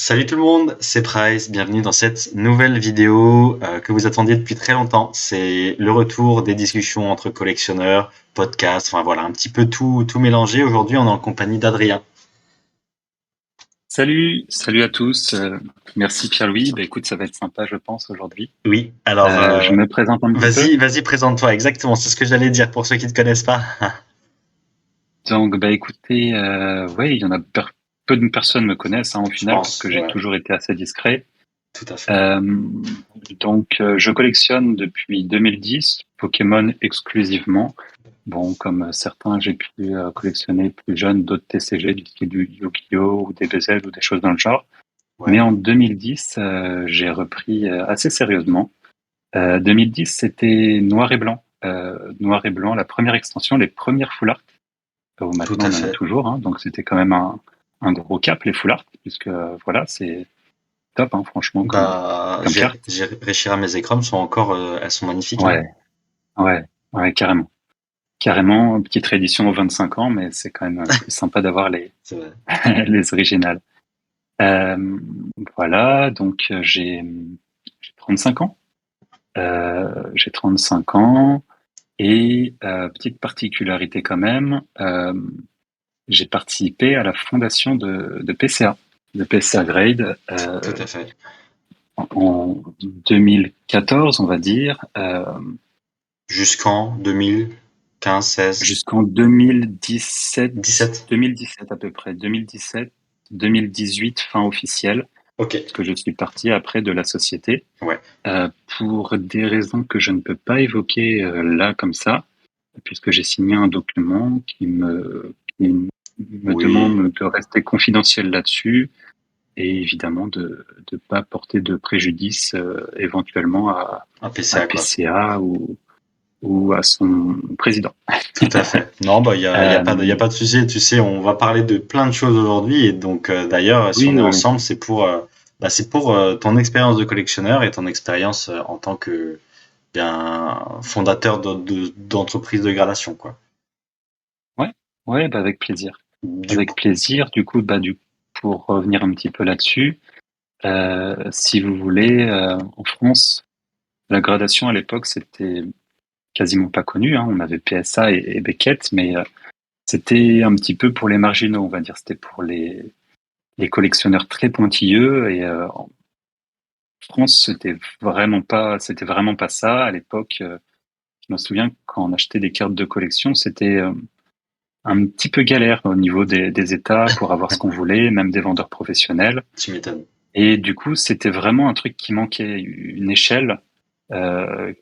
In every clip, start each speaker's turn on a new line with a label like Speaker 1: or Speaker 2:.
Speaker 1: Salut tout le monde, c'est Price, bienvenue dans cette nouvelle vidéo que vous attendiez depuis très longtemps. C'est le retour des discussions entre collectionneurs, podcasts, enfin voilà, un petit peu tout mélangé. Aujourd'hui, on est en compagnie d'Adrien.
Speaker 2: Salut à tous. Merci Pierre-Louis. Bah, écoute, ça va être sympa, je pense, aujourd'hui.
Speaker 1: Oui, alors
Speaker 2: Je me présente un petit peu.
Speaker 1: vas-y, présente-toi, exactement, c'est ce que j'allais dire pour ceux qui ne te connaissent pas.
Speaker 2: Donc, bah, écoutez, ouais, il y en a peu de personnes me connaissent au
Speaker 1: Je
Speaker 2: final parce
Speaker 1: pense,
Speaker 2: que j'ai
Speaker 1: ouais,
Speaker 2: toujours été assez discret.
Speaker 1: tout à fait.
Speaker 2: Euh, je collectionne depuis 2010 Pokémon exclusivement. Bon, comme certains, j'ai pu collectionner plus jeune d'autres TCG, du style du Yu-Gi-Oh! Ou des BZ ou des choses dans le genre. Mais
Speaker 1: Ouais,
Speaker 2: en 2010, j'ai repris assez sérieusement. 2010, c'était Noir et Blanc. Noir et Blanc, la première extension, les premières full art.
Speaker 1: tout
Speaker 2: Maintenant,
Speaker 1: à
Speaker 2: on en a
Speaker 1: fait.
Speaker 2: toujours, hein, donc c'était quand même un gros cap, les full art, puisque voilà, c'est top, hein, franchement,
Speaker 1: Bah,
Speaker 2: comme carte.
Speaker 1: j'ai réfléchi à mes écrans, sont encore, elles sont magnifiques, hein.
Speaker 2: Ouais, ouais, ouais, carrément. Carrément, petite réédition aux 25 ans, mais c'est quand même plus sympa d'avoir les,
Speaker 1: C'est vrai.
Speaker 2: les originales. Euh, voilà, donc j'ai 35 ans. J'ai 35 ans. Et petite particularité quand même, j'ai participé à la fondation de PCA, de PCA Grade,
Speaker 1: Tout à fait.
Speaker 2: en 2014, on va dire,
Speaker 1: Jusqu'en 2015, 16,
Speaker 2: jusqu'en 2017,
Speaker 1: 17.
Speaker 2: 2017 à peu près, 2017, 2018 fin officielle,
Speaker 1: Ok,
Speaker 2: parce que je suis parti après de la société,
Speaker 1: ouais.
Speaker 2: pour des raisons que je ne peux pas évoquer là comme ça, puisque j'ai signé un document qui me
Speaker 1: Oui,
Speaker 2: demande de rester confidentiel là-dessus et évidemment de ne pas porter de préjudice éventuellement
Speaker 1: un
Speaker 2: à
Speaker 1: PCA, quoi.
Speaker 2: PCA ou à son président.
Speaker 1: Tout à fait. Non, bah, y a
Speaker 2: Euh,
Speaker 1: pas de souci. Tu sais, on va parler de plein de choses aujourd'hui. Et donc, d'ailleurs, si on
Speaker 2: oui,
Speaker 1: est
Speaker 2: oui, oui.
Speaker 1: ensemble, c'est pour ton expérience de collectionneur et ton expérience en tant que bien fondateur d'entreprise de gradation, quoi.
Speaker 2: Ouais, ouais, bah avec plaisir.
Speaker 1: Du
Speaker 2: Avec
Speaker 1: coup,
Speaker 2: plaisir. Du coup, pour revenir un petit peu là-dessus, si vous voulez, en France, la gradation à l'époque, c'était quasiment pas connu, hein. On avait PSA et Beckett, mais c'était un petit peu pour les marginaux, on va dire. C'était pour les collectionneurs très pointilleux. Et en France, c'était vraiment pas ça. À l'époque, je me souviens quand on achetait des cartes de collection, c'était un petit peu galère au niveau des États pour avoir ce qu'on voulait, même des vendeurs professionnels.
Speaker 1: tu m'étonnes.
Speaker 2: Et du coup, c'était vraiment un truc qui manquait, une échelle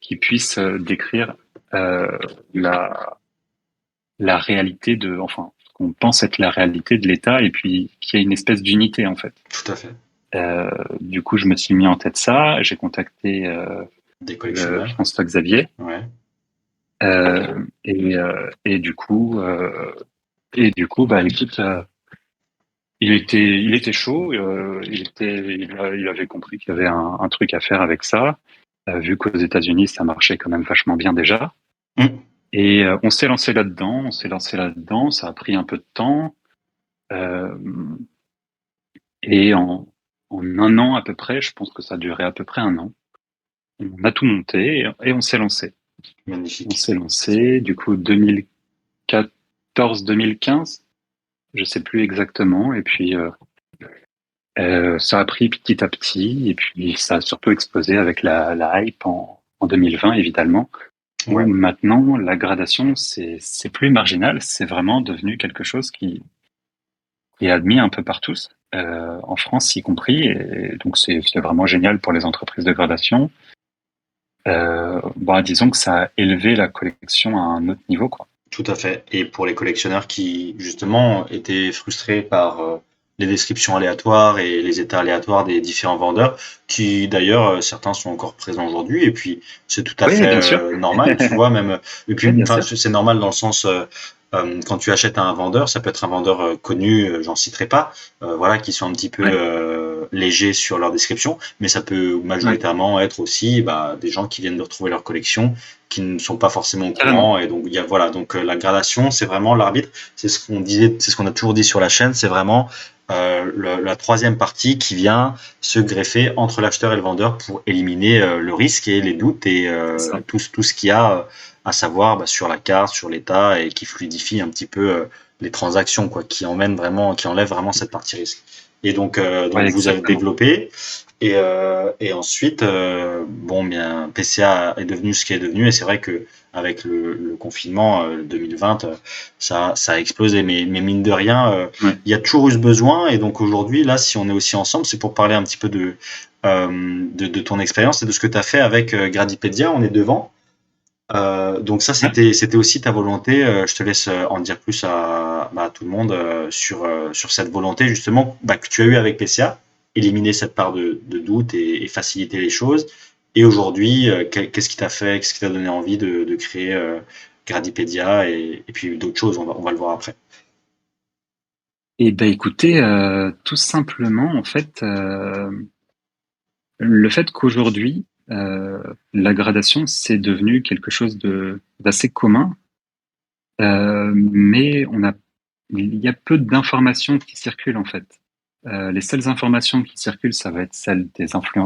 Speaker 2: qui puisse décrire euh, la, la réalité enfin, ce qu'on pense être la réalité de l'État et puis qu'il y ait une espèce d'unité en fait.
Speaker 1: Tout à fait.
Speaker 2: Du coup, je me suis mis en tête ça. J'ai contacté
Speaker 1: Des collectionneurs.
Speaker 2: François Xavier
Speaker 1: Ouais.
Speaker 2: et du coup, bah écoute, il était chaud. Il avait compris qu'il y avait un truc à faire avec ça. Vu qu'aux États-Unis, ça marchait quand même vachement bien déjà.
Speaker 1: Hum,
Speaker 2: Et on s'est lancé là-dedans. On s'est lancé là-dedans. Ça a pris un peu de temps. Euh, et en un an à peu près, je pense que ça a duré à peu près un an. On a tout monté et on s'est lancé. On
Speaker 1: magnifique.
Speaker 2: s'est lancé, du coup, 2014-2015, je sais plus exactement. Et puis, ça a pris petit à petit. Et puis, ça a surtout explosé avec la hype en 2020, évidemment, où
Speaker 1: Ouais.
Speaker 2: maintenant, la gradation, c'est plus marginal. C'est vraiment devenu quelque chose qui est admis un peu par tous, en France y compris. Et donc, c'est vraiment génial pour les entreprises de gradation. Disons que ça a élevé la collection à un autre niveau, quoi.
Speaker 1: Tout à fait. Et pour les collectionneurs qui, justement, étaient frustrés par les descriptions aléatoires et les états aléatoires des différents vendeurs, qui d'ailleurs, certains sont encore présents aujourd'hui, et puis c'est tout à
Speaker 2: Oui,
Speaker 1: fait
Speaker 2: bien sûr.
Speaker 1: normal, tu vois, même, et puis
Speaker 2: Oui, bien
Speaker 1: enfin,
Speaker 2: sûr.
Speaker 1: c'est normal dans le sens, quand tu achètes à un vendeur, ça peut être un vendeur connu, j'en citerai pas, voilà, qui sont un petit peu
Speaker 2: Ouais,
Speaker 1: légers sur leur description, mais ça peut
Speaker 2: ouais,
Speaker 1: majoritairement être aussi bah, des gens qui viennent de retrouver leur collection qui ne sont pas forcément au
Speaker 2: carrément.
Speaker 1: courant et donc il y a voilà donc la gradation c'est vraiment l'arbitre, c'est ce qu'on disait, c'est ce qu'on a toujours dit sur la chaîne, c'est vraiment la troisième partie qui vient se greffer entre l'acheteur et le vendeur pour éliminer le risque et les doutes et
Speaker 2: C'est ça.
Speaker 1: tout ce qu'il y a à savoir sur la carte, sur l'état et qui fluidifie un petit peu les transactions, quoi, qui enlève vraiment cette partie risque. Et
Speaker 2: Ouais,
Speaker 1: donc vous avez
Speaker 2: exactement.
Speaker 1: développé et ensuite, bon, bien, PCA est devenu ce qui est devenu et c'est vrai que avec le confinement 2020, ça a explosé. Mais mine de rien,
Speaker 2: Ouais.
Speaker 1: il y a toujours eu ce besoin et donc aujourd'hui, là, si on est aussi ensemble, c'est pour parler un petit peu de ton expérience et de ce que tu as fait avec Gradipedia. On est devant. Donc ça,
Speaker 2: Ouais.
Speaker 1: c'était aussi ta volonté. Je te laisse en dire plus à tout le monde sur cette volonté justement que tu as eu avec PCA, éliminer cette part de doute et faciliter les choses. Et aujourd'hui, qu'est-ce qui t'a fait, qu'est-ce qui t'a donné envie de créer Gradipedia et puis d'autres choses. On va le voir après.
Speaker 2: Et ben écoutez, tout simplement, en fait, le fait qu'aujourd'hui, la gradation, c'est devenu quelque chose d'assez commun, mais il y a peu d'informations qui circulent en fait. Les seules informations qui circulent, ça va être celles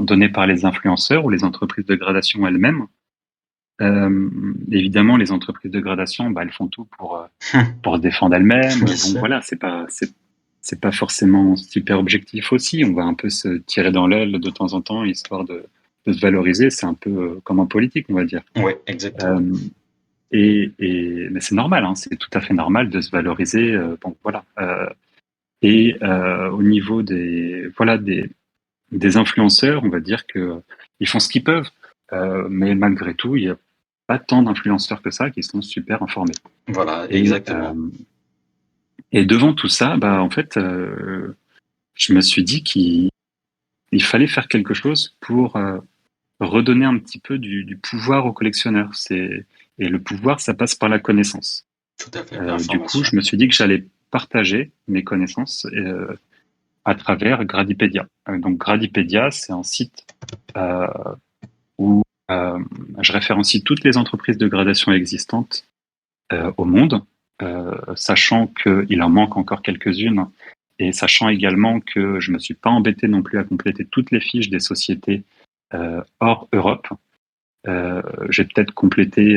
Speaker 2: données par les influenceurs ou les entreprises de gradation elles-mêmes. Évidemment, les entreprises de gradation, bah, elles font tout pour se défendre elles-mêmes.
Speaker 1: Bien
Speaker 2: Donc
Speaker 1: sûr.
Speaker 2: voilà, c'est pas forcément super objectif aussi. On va un peu se tirer dans l'aile de temps en temps, histoire de se valoriser. C'est un peu comme en politique, on va dire.
Speaker 1: Oui, exactement.
Speaker 2: Euh, mais c'est normal, hein, c'est tout à fait normal de se valoriser. Bon, voilà. Au niveau des influenceurs, on va dire que ils font ce qu'ils peuvent. Mais malgré tout, il y a pas tant d'influenceurs que ça qui sont super informés.
Speaker 1: Voilà,
Speaker 2: Et,
Speaker 1: exactement.
Speaker 2: et devant tout ça, bah, en fait, je me suis dit qu'il fallait faire quelque chose pour redonner un petit peu du pouvoir aux collectionneurs. Et le pouvoir, ça passe par la connaissance.
Speaker 1: Tout à fait.
Speaker 2: Du coup,
Speaker 1: L'information.
Speaker 2: je me suis dit que j'allais partager mes connaissances à travers Gradipedia. Donc Gradipedia, c'est un site euh, où je référencie toutes les entreprises de gradation existantes au monde, sachant qu'il en manque encore quelques-unes et sachant également que je ne me suis pas embêté non plus à compléter toutes les fiches des sociétés hors Europe. J'ai peut-être complété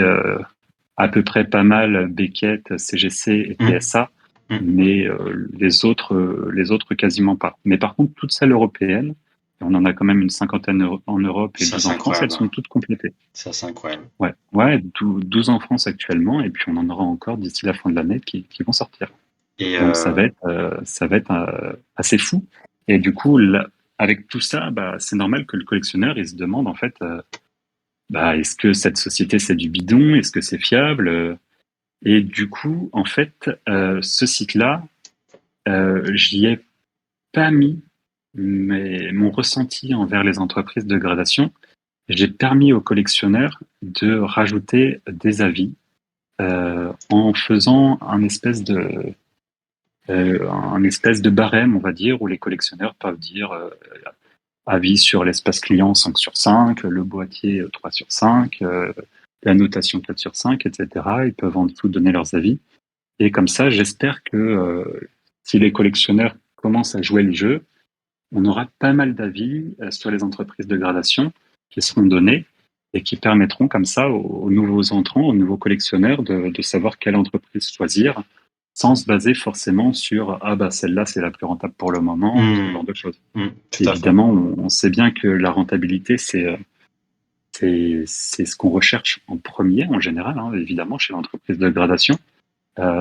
Speaker 2: à peu près pas mal Beckett, CGC et
Speaker 1: Hum,
Speaker 2: PSA,
Speaker 1: hum.
Speaker 2: mais les autres quasiment pas. Mais par contre, toutes celles européennes, et on en a quand même une cinquantaine en Europe et
Speaker 1: Ça,
Speaker 2: 12
Speaker 1: c'est
Speaker 2: en France, elles
Speaker 1: incroyable.
Speaker 2: sont toutes complétées.
Speaker 1: Ça, c'est incroyable.
Speaker 2: Ouais, ouais, 12 en France actuellement, et puis on en aura encore d'ici la fin de l'année qui vont sortir.
Speaker 1: Et
Speaker 2: Donc ça va être assez fou. Et du coup, là, avec tout ça, bah, c'est normal que le collectionneur il se demande en fait, bah, est-ce que cette société c'est du bidon, est-ce que c'est fiable? Et du coup, en fait, ce site-là, j'y ai pas mis mon ressenti envers les entreprises de gradation. J'ai permis aux collectionneurs de rajouter des avis en faisant un espèce de barème, on va dire, où les collectionneurs peuvent dire avis sur l'espace client 5 sur 5, le boîtier 3 sur 5, la notation 4 sur 5, etc. Ils peuvent en dessous donner leurs avis. Et comme ça, j'espère que si les collectionneurs commencent à jouer le jeu, on aura pas mal d'avis sur les entreprises de gradation qui seront donnés et qui permettront comme ça aux nouveaux entrants, aux nouveaux collectionneurs de savoir quelle entreprise choisir sans se baser forcément sur ah bah celle-là c'est la plus rentable pour le moment ou ce genre de choses.
Speaker 1: tout à fait.
Speaker 2: Évidemment, on sait bien que la rentabilité c'est ce qu'on recherche en premier en général, hein, évidemment chez l'entreprise de gradation.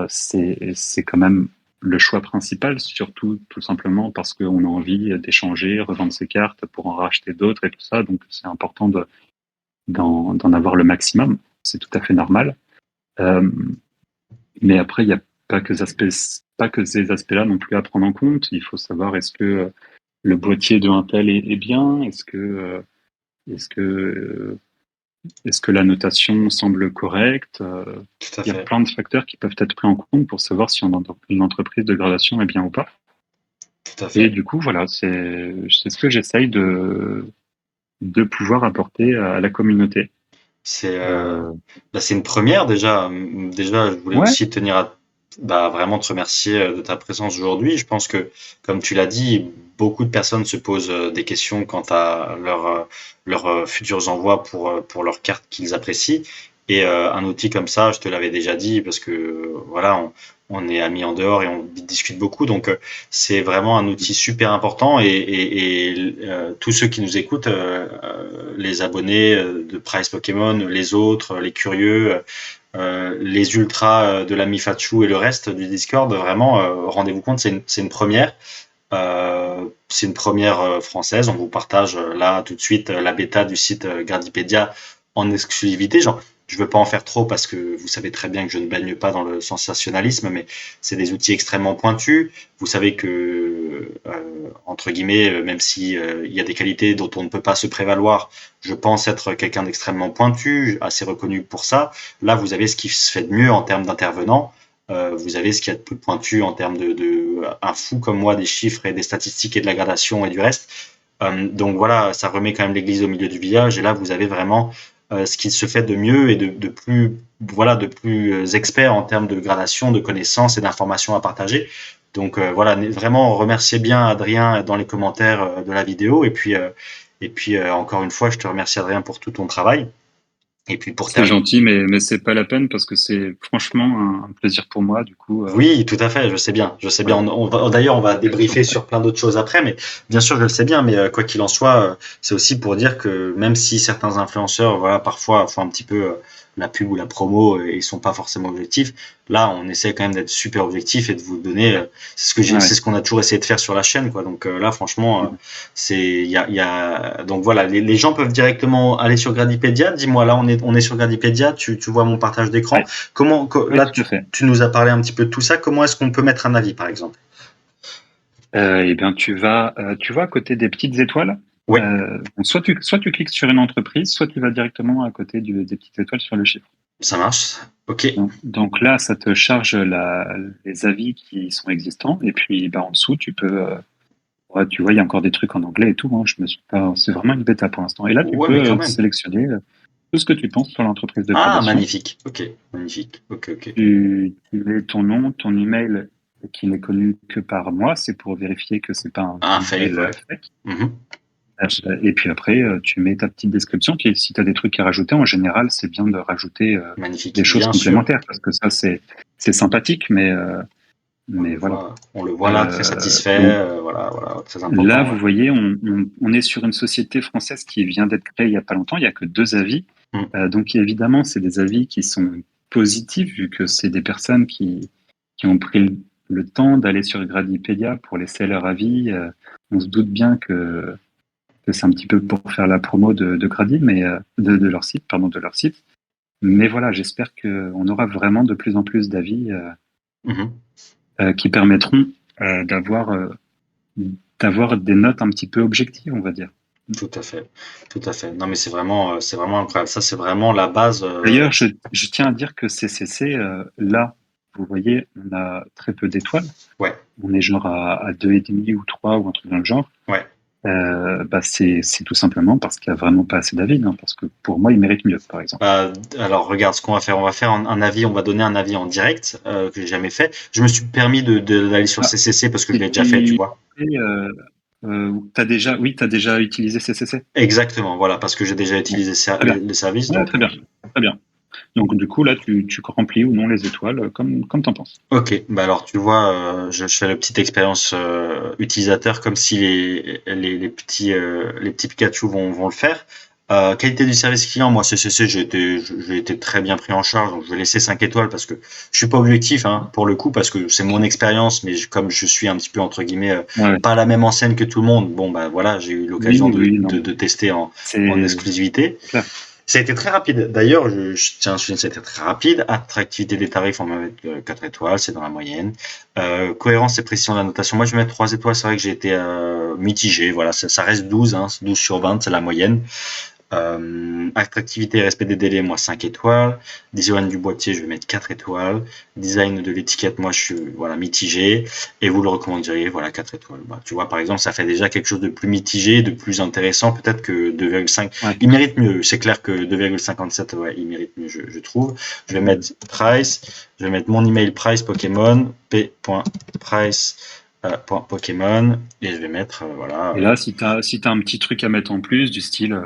Speaker 2: C'est quand même le choix principal, surtout tout simplement parce qu'on a envie d'échanger, revendre ses cartes pour en racheter d'autres et tout ça. Donc c'est important d'en avoir le maximum. C'est tout à fait normal. Euh, mais après, il n'y a pas que ces aspects-là non plus à prendre en compte. Il faut savoir est-ce que le boîtier de Intel est bien, est-ce que est-ce que la notation semble correcte?
Speaker 1: Tout à
Speaker 2: Il y a
Speaker 1: fait.
Speaker 2: plein de facteurs qui peuvent être pris en compte pour savoir si une entreprise de gradation est bien ou pas.
Speaker 1: Tout à
Speaker 2: Et
Speaker 1: fait.
Speaker 2: du coup, voilà, c'est ce que j'essaye de pouvoir apporter à la communauté.
Speaker 1: C'est
Speaker 2: Euh,
Speaker 1: c'est une première déjà. Déjà, je voulais
Speaker 2: ouais,
Speaker 1: aussi tenir à vraiment te remercier de ta présence aujourd'hui. Je pense que, comme tu l'as dit, beaucoup de personnes se posent des questions quant à leurs futurs envois pour leurs cartes qu'ils apprécient. Et un outil comme ça, je te l'avais déjà dit, parce que voilà, on est amis en dehors et on discute beaucoup. Donc, c'est vraiment un outil super important. Tous ceux qui nous écoutent, les abonnés de Price Pokémon, les autres, les curieux, les ultras de l'ami Fachu et le reste du Discord, vraiment, rendez-vous compte, c'est une première. C'est une première française. On vous partage là tout de suite la bêta du site Gradipédia en exclusivité. Genre, je veux pas en faire trop parce que vous savez très bien que je ne baigne pas dans le sensationnalisme, mais c'est des outils extrêmement pointus. Vous savez que, entre guillemets, même si il y a des qualités dont on ne peut pas se prévaloir, je pense être quelqu'un d'extrêmement pointu, assez reconnu pour ça. Là, vous avez ce qui se fait de mieux en termes d'intervenants. Vous avez ce qu'il y a de plus pointu en termes un fou comme moi des chiffres et des statistiques et de la gradation et du reste. Donc voilà, ça remet quand même l'église au milieu du village. Et là, vous avez vraiment ce qui se fait de mieux et de plus, voilà, de plus expert en termes de gradation, de connaissances et d'informations à partager. Donc voilà, vraiment remerciez bien Adrien dans les commentaires de la vidéo. Et puis encore une fois, je te remercie Adrien pour tout ton travail. Et puis pour
Speaker 2: C'est
Speaker 1: terminer.
Speaker 2: gentil, mais c'est pas la peine parce que c'est franchement un plaisir pour moi. Du coup,
Speaker 1: Oui, tout à fait, je sais bien, je sais bien.
Speaker 2: voilà.
Speaker 1: D'ailleurs, on va
Speaker 2: Je t'en
Speaker 1: débriefer
Speaker 2: prie.
Speaker 1: sur plein d'autres choses après, mais bien sûr, je le sais bien. Mais quoi qu'il en soit, c'est aussi pour dire que même si certains influenceurs, voilà, parfois font un petit peu la pub ou la promo et ils sont pas forcément objectifs, là, on essaie quand même d'être super objectif et de vous donner. C'est
Speaker 2: Ouais.
Speaker 1: ce qu'on a toujours essayé de faire sur la chaîne, quoi. Donc là, franchement,
Speaker 2: Mhm.
Speaker 1: donc voilà, les gens peuvent directement aller sur Gradipédia. Dis-moi, là, on est sur Gradipédia. Tu vois mon partage d'écran.
Speaker 2: Ouais. Oui,
Speaker 1: Là,
Speaker 2: tout à fait.
Speaker 1: tu nous as parlé un petit peu de tout ça. Comment est-ce qu'on peut mettre un avis, par exemple?
Speaker 2: Eh bien, tu vas à côté des petites étoiles.
Speaker 1: Oui,
Speaker 2: Bon, soit tu cliques sur une entreprise, soit tu vas directement à côté des petites étoiles sur le chiffre.
Speaker 1: ça marche. Ok,
Speaker 2: Donc là, ça te charge les avis qui sont existants. Et puis, bah, en dessous, tu peux, ouais, tu vois, il y a encore des trucs en anglais et tout. Hein. Je me suis pas, c'est vraiment une bêta pour l'instant. Et là, tu
Speaker 1: ouais, mais
Speaker 2: peux
Speaker 1: quand même.
Speaker 2: sélectionner tout ce que tu penses sur l'entreprise de
Speaker 1: Ah,
Speaker 2: gradation.
Speaker 1: magnifique. Ok, magnifique. Ok, ok.
Speaker 2: Tu mets ton nom, ton email qui n'est connu que par moi. C'est pour vérifier que c'est pas un
Speaker 1: Un
Speaker 2: email
Speaker 1: fake, ouais.
Speaker 2: fake.
Speaker 1: Mhm.
Speaker 2: Et puis après, tu mets ta petite description. Puis si tu as des trucs à rajouter, en général, c'est bien de rajouter
Speaker 1: Magnifique.
Speaker 2: des choses
Speaker 1: Bien sûr.
Speaker 2: complémentaires parce que ça, c'est sympathique, mais voilà.
Speaker 1: On le voit là, très
Speaker 2: Donc
Speaker 1: satisfait. Voilà, voilà, très
Speaker 2: là,
Speaker 1: important. Ouais.
Speaker 2: vous voyez, on est sur une société française qui vient d'être créée il y a pas longtemps. Il y a que 2 avis.
Speaker 1: Mm.
Speaker 2: Donc évidemment, c'est des avis qui sont positifs vu que c'est des personnes qui ont pris le temps d'aller sur Gradipédia pour laisser leur avis. On se doute bien que c'est un petit peu pour faire la promo de Grady, mais de leur site, pardon, de leur site. Mais voilà, j'espère qu'on aura vraiment de plus en plus d'avis
Speaker 1: Mhm.
Speaker 2: qui permettront d'avoir d'avoir des notes un petit peu objectives, on va dire.
Speaker 1: Tout à fait. Tout à fait. Non, mais c'est vraiment incroyable. Ça, c'est vraiment la base.
Speaker 2: D'ailleurs, je tiens à dire que CCC, là, vous voyez, on a très peu d'étoiles.
Speaker 1: Ouais,
Speaker 2: On est genre à 2,5 ou 3 ou un truc dans le genre.
Speaker 1: ouais.
Speaker 2: Bah c'est tout simplement parce qu'il n'y a vraiment pas assez d'avis. Hein, parce que pour moi, il mérite mieux, par exemple.
Speaker 1: Alors regarde ce qu'on va faire. On va faire un avis. On va donner un avis en direct que j'ai jamais fait. Je me suis permis d'aller sur
Speaker 2: Ah,
Speaker 1: CCC parce que je
Speaker 2: et
Speaker 1: l'ai déjà fait, tu
Speaker 2: puis,
Speaker 1: vois.
Speaker 2: t'as déjà utilisé CCC.
Speaker 1: Exactement. Voilà, parce que j'ai déjà
Speaker 2: Ouais,
Speaker 1: utilisé
Speaker 2: très bien.
Speaker 1: les services.
Speaker 2: Ouais,
Speaker 1: Donc,
Speaker 2: très bien. Très bien. Donc, du coup, là, tu remplis ou non les étoiles comme t'en penses.
Speaker 1: ok. Bah alors tu vois, je fais la petite expérience utilisateur comme si les petits Pikachu vont le faire. Qualité du service client, moi CCC, j'ai été très bien pris en charge, donc je vais laisser 5 étoiles parce que je suis pas objectif hein, pour le coup parce que c'est mon expérience, mais comme je suis un petit peu entre guillemets
Speaker 2: Ouais.
Speaker 1: pas la même enseigne que tout le monde, bon bah voilà, j'ai eu l'occasion
Speaker 2: Oui, oui, non, mais
Speaker 1: de tester en
Speaker 2: c'est
Speaker 1: exclusivité.
Speaker 2: clair.
Speaker 1: Ça a été très rapide. D'ailleurs, je tiens à souligner que ça a été très rapide. Attractivité des tarifs, on va mettre 4 étoiles, c'est dans la moyenne. Cohérence et précision de la notation. Moi, je vais mettre 3 étoiles. C'est vrai que j'ai été mitigé. Voilà, ça reste 12, hein, 12 sur 20, c'est la moyenne. Attractivité et respect des délais, moi 5 étoiles. Design du boîtier, je vais mettre 4 étoiles. Design de l'étiquette, moi je suis voilà, mitigé. Et vous le recommanderiez, voilà, 4 étoiles. Bah, tu vois, par exemple, ça fait déjà quelque chose de plus mitigé, de plus intéressant peut-être que 2,5.
Speaker 2: Ouais.
Speaker 1: Il mérite mieux, c'est clair que 2,57, ouais, il mérite mieux, je trouve. Je vais mettre price, je vais mettre mon email price Pokémon, p.price Pokémon, et je vais mettre, voilà.
Speaker 2: Et là, si tu as un petit truc à mettre en plus, du style,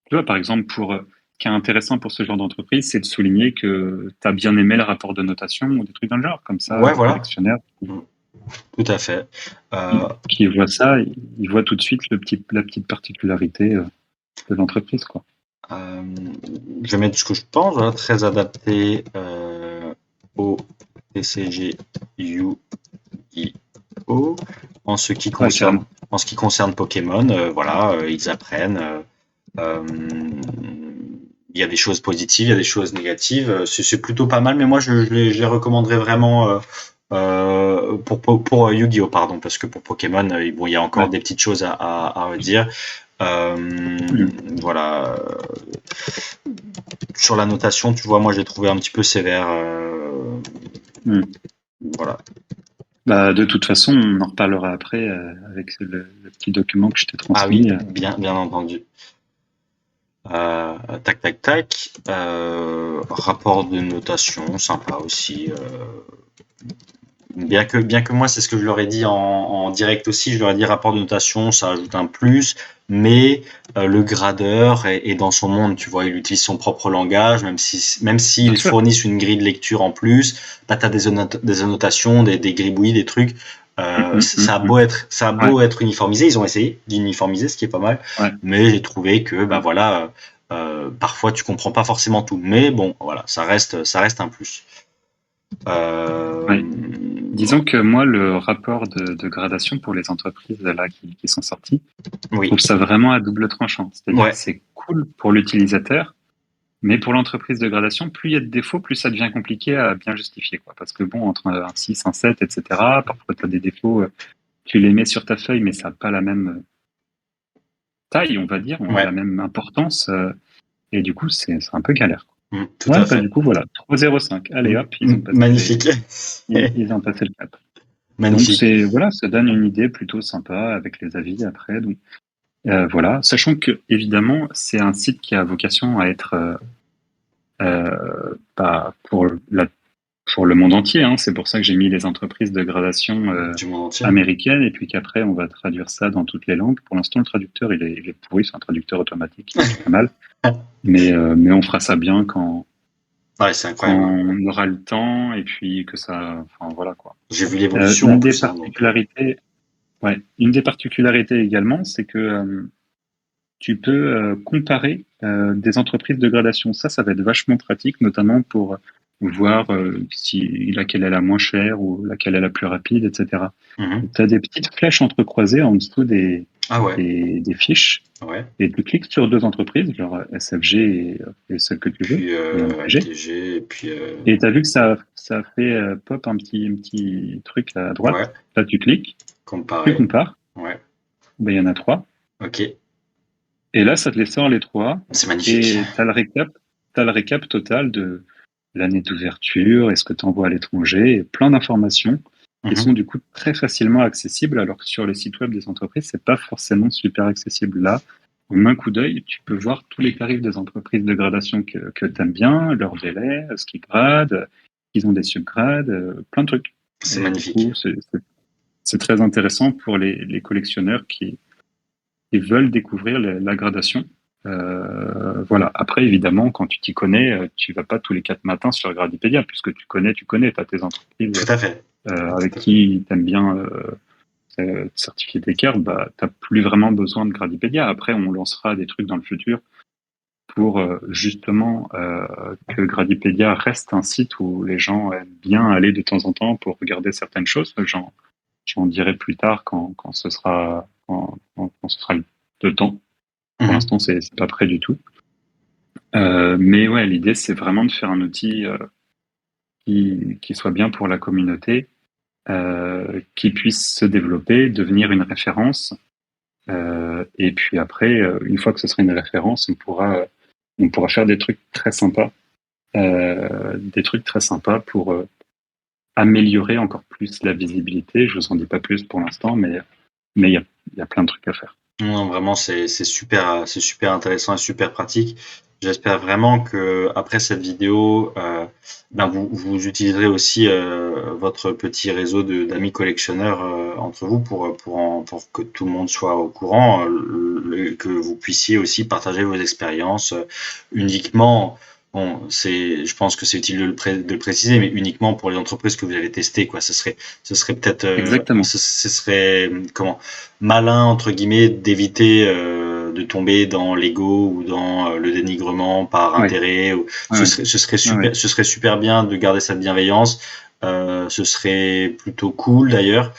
Speaker 2: tu vois, par exemple, qui est intéressant pour ce genre d'entreprise, c'est de souligner que tu as bien aimé le rapport de notation ou des trucs dans le genre. Comme ça,
Speaker 1: Ouais,
Speaker 2: les
Speaker 1: voilà,
Speaker 2: collectionneurs
Speaker 1: tout à fait. Euh,
Speaker 2: qui voient ça, ils voient tout de suite la petite particularité de l'entreprise, quoi.
Speaker 1: Euh, je vais mettre ce que je pense, voilà, très adapté au TCG Yu-Gi-Oh! En ce qui
Speaker 2: Ouais,
Speaker 1: concerne,
Speaker 2: carrément.
Speaker 1: en ce qui concerne Pokémon, voilà, ils apprennent. Euh, il y a des choses positives, il y a des choses négatives. C'est plutôt pas mal, mais moi je les recommanderais vraiment pour Yu-Gi-Oh! Pardon, parce que pour Pokémon, bon, il y a encore
Speaker 2: Ouais.
Speaker 1: des petites choses à redire.
Speaker 2: Mm.
Speaker 1: Voilà. Sur la notation, tu vois, moi j'ai trouvé un petit peu sévère.
Speaker 2: Mm.
Speaker 1: Voilà.
Speaker 2: Bah, de toute façon, on en reparlera après avec le petit document que je t'ai
Speaker 1: Ah oui,
Speaker 2: transmis.
Speaker 1: bien entendu. Tac, tac, tac. Rapport de notation, sympa aussi. Bien que moi, c'est ce que je leur ai dit en direct aussi, je leur ai dit rapport de notation, ça ajoute un plus, mais le gradeur est dans son monde, tu vois, il utilise son propre langage, même
Speaker 2: Bien
Speaker 1: s'ils
Speaker 2: sûr.
Speaker 1: fournissent une grille de lecture en plus, bah, tu as des annotations, des gribouillis, des trucs.
Speaker 2: Mm.
Speaker 1: Ça a
Speaker 2: Ouais,
Speaker 1: beau être uniformisé, ils ont essayé d'uniformiser, ce qui est pas mal,
Speaker 2: ouais,
Speaker 1: mais j'ai trouvé que bah
Speaker 2: ouais.
Speaker 1: voilà, parfois tu comprends pas forcément tout, mais bon, voilà, ça reste un plus. Euh,
Speaker 2: Ouais. Disons que moi, le rapport de gradation pour les entreprises là qui sont sorties, je
Speaker 1: oui,
Speaker 2: trouve ça vraiment à double tranchant. C'est-à-dire que
Speaker 1: ouais.
Speaker 2: c'est cool pour l'utilisateur, mais pour l'entreprise de gradation, plus il y a de défauts, plus ça devient compliqué à bien justifier, quoi. Parce que bon, entre un 6, un 7, etc., parfois tu as des défauts, tu les mets sur ta feuille, mais ça n'a pas la même taille, on va dire, la
Speaker 1: Ouais,
Speaker 2: même importance, et du coup, c'est un peu galère, quoi.
Speaker 1: tout à
Speaker 2: Ouais, bah
Speaker 1: fait.
Speaker 2: du coup, voilà, 3,05. Allez hop,
Speaker 1: Magnifique.
Speaker 2: ils ont passé le cap. Donc
Speaker 1: Magnifique.
Speaker 2: c'est voilà, ça donne une idée plutôt sympa avec les avis après. Donc voilà, sachant que évidemment c'est un site qui a vocation à être bah, pour le monde entier. Hein. C'est pour ça que j'ai mis les entreprises de gradation
Speaker 1: Du monde entier.
Speaker 2: américaines et puis qu'après on va traduire ça dans toutes les langues. Pour l'instant le traducteur il est pourri, c'est un traducteur automatique, il marche pas mal. Mais on fera ça bien
Speaker 1: Ouais, c'est
Speaker 2: quand
Speaker 1: incroyable.
Speaker 2: on aura le temps et puis que ça, enfin voilà quoi.
Speaker 1: J'ai vu l'évolution en
Speaker 2: Une des
Speaker 1: plus, hein, donc.
Speaker 2: particularités Ouais, une des particularités également, c'est que tu peux comparer des entreprises de gradation. Ça va être vachement pratique, notamment pour voir si laquelle est la moins chère ou laquelle est la plus rapide, etc.
Speaker 1: Mhm.
Speaker 2: Tu as des petites flèches entrecroisées en dessous
Speaker 1: Ah ouais,
Speaker 2: des fiches
Speaker 1: ouais.
Speaker 2: et tu cliques sur deux entreprises, genre SFG et celle que tu veux,
Speaker 1: Puis
Speaker 2: ou MTG.
Speaker 1: LTG, et puis
Speaker 2: Et tu as vu que ça fait pop un petit truc là, à
Speaker 1: ouais,
Speaker 2: droite. Là, tu cliques, tu
Speaker 1: comparé.
Speaker 2: compares.
Speaker 1: Ouais,
Speaker 2: Ben, il y en a trois.
Speaker 1: ok.
Speaker 2: Et là, ça te les sort les trois.
Speaker 1: C'est magnifique.
Speaker 2: Et t'as le récap total de l'année d'ouverture, est-ce que tu envoies à l'étranger, et plein d'informations qui sont
Speaker 1: Mhm.
Speaker 2: du coup très facilement accessibles, alors que sur les sites web des entreprises, c'est pas forcément super accessible. Là, en un coup d'œil, tu peux voir tous les tarifs des entreprises de gradation que tu aimes bien, leurs délais, ce qu'ils gradent, qu'ils ont des subgrades, plein de trucs.
Speaker 1: C'est
Speaker 2: Et du
Speaker 1: magnifique.
Speaker 2: coup, c'est très intéressant pour les collectionneurs qui veulent découvrir la gradation. Voilà. Après, évidemment, quand tu t'y connais, tu vas pas tous les 4 matins sur Gradipédia, puisque tu connais, tu as tes entreprises
Speaker 1: Tout à fait.
Speaker 2: avec
Speaker 1: Tout à fait.
Speaker 2: qui tu aimes bien te certifier tes cartes, bah, tu n'as plus vraiment besoin de Gradipédia. Après, on lancera des trucs dans le futur pour justement que Gradipédia reste un site où les gens aiment bien aller de temps en temps pour regarder certaines choses. J'en dirai plus tard quand quand ce sera le temps. Pour
Speaker 1: Mhm.
Speaker 2: l'instant, c'est pas prêt du tout. Mais ouais, l'idée, c'est vraiment de faire un outil qui soit bien pour la communauté, qui puisse se développer, devenir une référence Et puis après, une fois que ce sera une référence, on pourra faire des trucs très sympas, pour améliorer encore plus la visibilité. Je vous en dis pas plus pour l'instant, mais il y a plein de trucs à faire.
Speaker 1: Non, vraiment, c'est super intéressant et super pratique. J'espère vraiment que après cette vidéo, ben vous utiliserez aussi votre petit réseau d'amis collectionneurs entre vous pour que tout le monde soit au courant, que vous puissiez aussi partager vos expériences uniquement. Bon, je pense que c'est utile de le préciser, mais uniquement pour les entreprises que vous avez testées, quoi. Ce serait peut-être,
Speaker 2: Exactement.
Speaker 1: ce serait comment? Malin entre guillemets d'éviter de tomber dans l'ego ou dans le dénigrement par
Speaker 2: Ouais,
Speaker 1: intérêt. Ou,
Speaker 2: ouais, ouais, ouais, ouais.
Speaker 1: ce serait super bien de garder cette bienveillance. Ce serait plutôt cool d'ailleurs.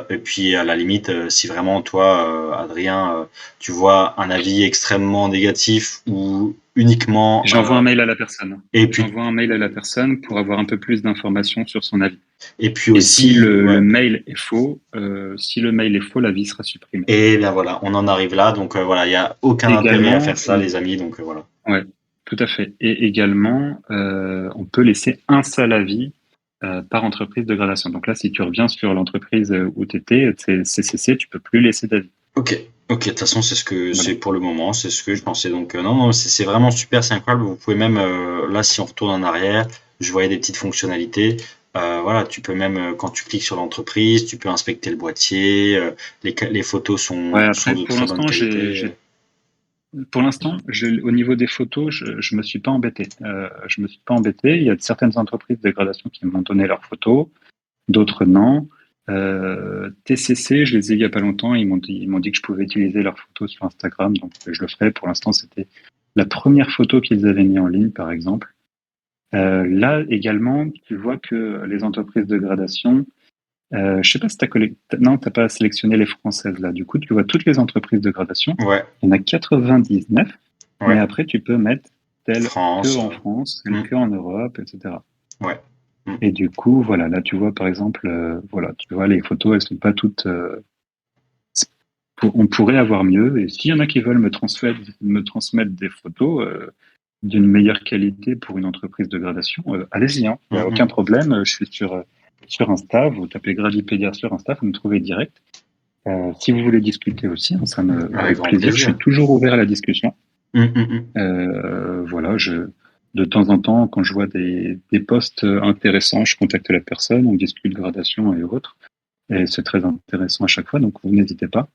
Speaker 1: Et puis à la limite, si vraiment toi, Adrien, tu vois un avis extrêmement négatif ou uniquement
Speaker 2: J'envoie un mail à la personne.
Speaker 1: et puis
Speaker 2: J'envoie un mail à la personne pour avoir un peu plus d'informations sur son avis.
Speaker 1: et puis
Speaker 2: Et si
Speaker 1: aussi
Speaker 2: le
Speaker 1: ouais.
Speaker 2: mail est faux, l'avis sera supprimé.
Speaker 1: Et bien voilà, on en arrive là. Donc voilà, il y a aucun intérêt à faire
Speaker 2: Également,
Speaker 1: ça, les amis. Donc voilà.
Speaker 2: ouais, tout à fait. Et également, on peut laisser un seul avis par entreprise de gradation. Donc là, si tu reviens sur l'entreprise où tu étais, c'est CCC, tu peux plus laisser d'avis.
Speaker 1: Ok, ok. De toute façon, c'est ce que
Speaker 2: Voilà.
Speaker 1: c'est pour le moment, c'est ce que je pensais. Donc non, non, c'est vraiment super, c'est incroyable. Vous pouvez même là, si on retourne en arrière, je voyais des petites fonctionnalités. Voilà, tu peux même quand tu cliques sur l'entreprise, tu peux inspecter le boîtier. Les photos
Speaker 2: Ouais,
Speaker 1: sont
Speaker 2: après,
Speaker 1: de très bonne qualité.
Speaker 2: pour l'instant, au niveau des photos, je me suis pas embêté. Je me suis pas embêté. Il y a certaines entreprises de gradation qui m'ont donné leurs photos, d'autres non. TCC, je les ai il y a pas longtemps. Ils m'ont dit que je pouvais utiliser leurs photos sur Instagram, donc je le ferai. Pour l'instant, c'était la première photo qu'ils avaient mis en ligne, par exemple. Là également, tu vois que les entreprises de gradation, je sais pas si non, t'as pas sélectionné les françaises là. Du coup, tu vois toutes les entreprises de gradation.
Speaker 1: Ouais,
Speaker 2: Il y en a 99, mais
Speaker 1: ouais.
Speaker 2: après, tu peux mettre telle que
Speaker 1: France.
Speaker 2: en France, telle que en Europe, etc.
Speaker 1: Ouais. Mm.
Speaker 2: Et du coup, voilà, là, tu vois, par exemple, voilà, tu vois, les photos, elles sont pas toutes. On pourrait avoir mieux. Et s'il y en a qui veulent me transmettre des photos d'une meilleure qualité pour une entreprise de gradation, allez-y, hein, il n'y a aucun
Speaker 1: Mm,
Speaker 2: problème. Je suis sur Insta, vous tapez Gradipédia sur Insta, vous me trouvez direct. Si vous voulez discuter aussi, hein,
Speaker 1: avec
Speaker 2: avec
Speaker 1: grand
Speaker 2: plaisir, je suis
Speaker 1: plaisir.
Speaker 2: toujours ouvert à la discussion.
Speaker 1: Mm.
Speaker 2: Voilà, de temps en temps, quand je vois des posts intéressants, je contacte la personne, on discute gradation et autres. Et c'est très intéressant à chaque fois, donc vous n'hésitez pas.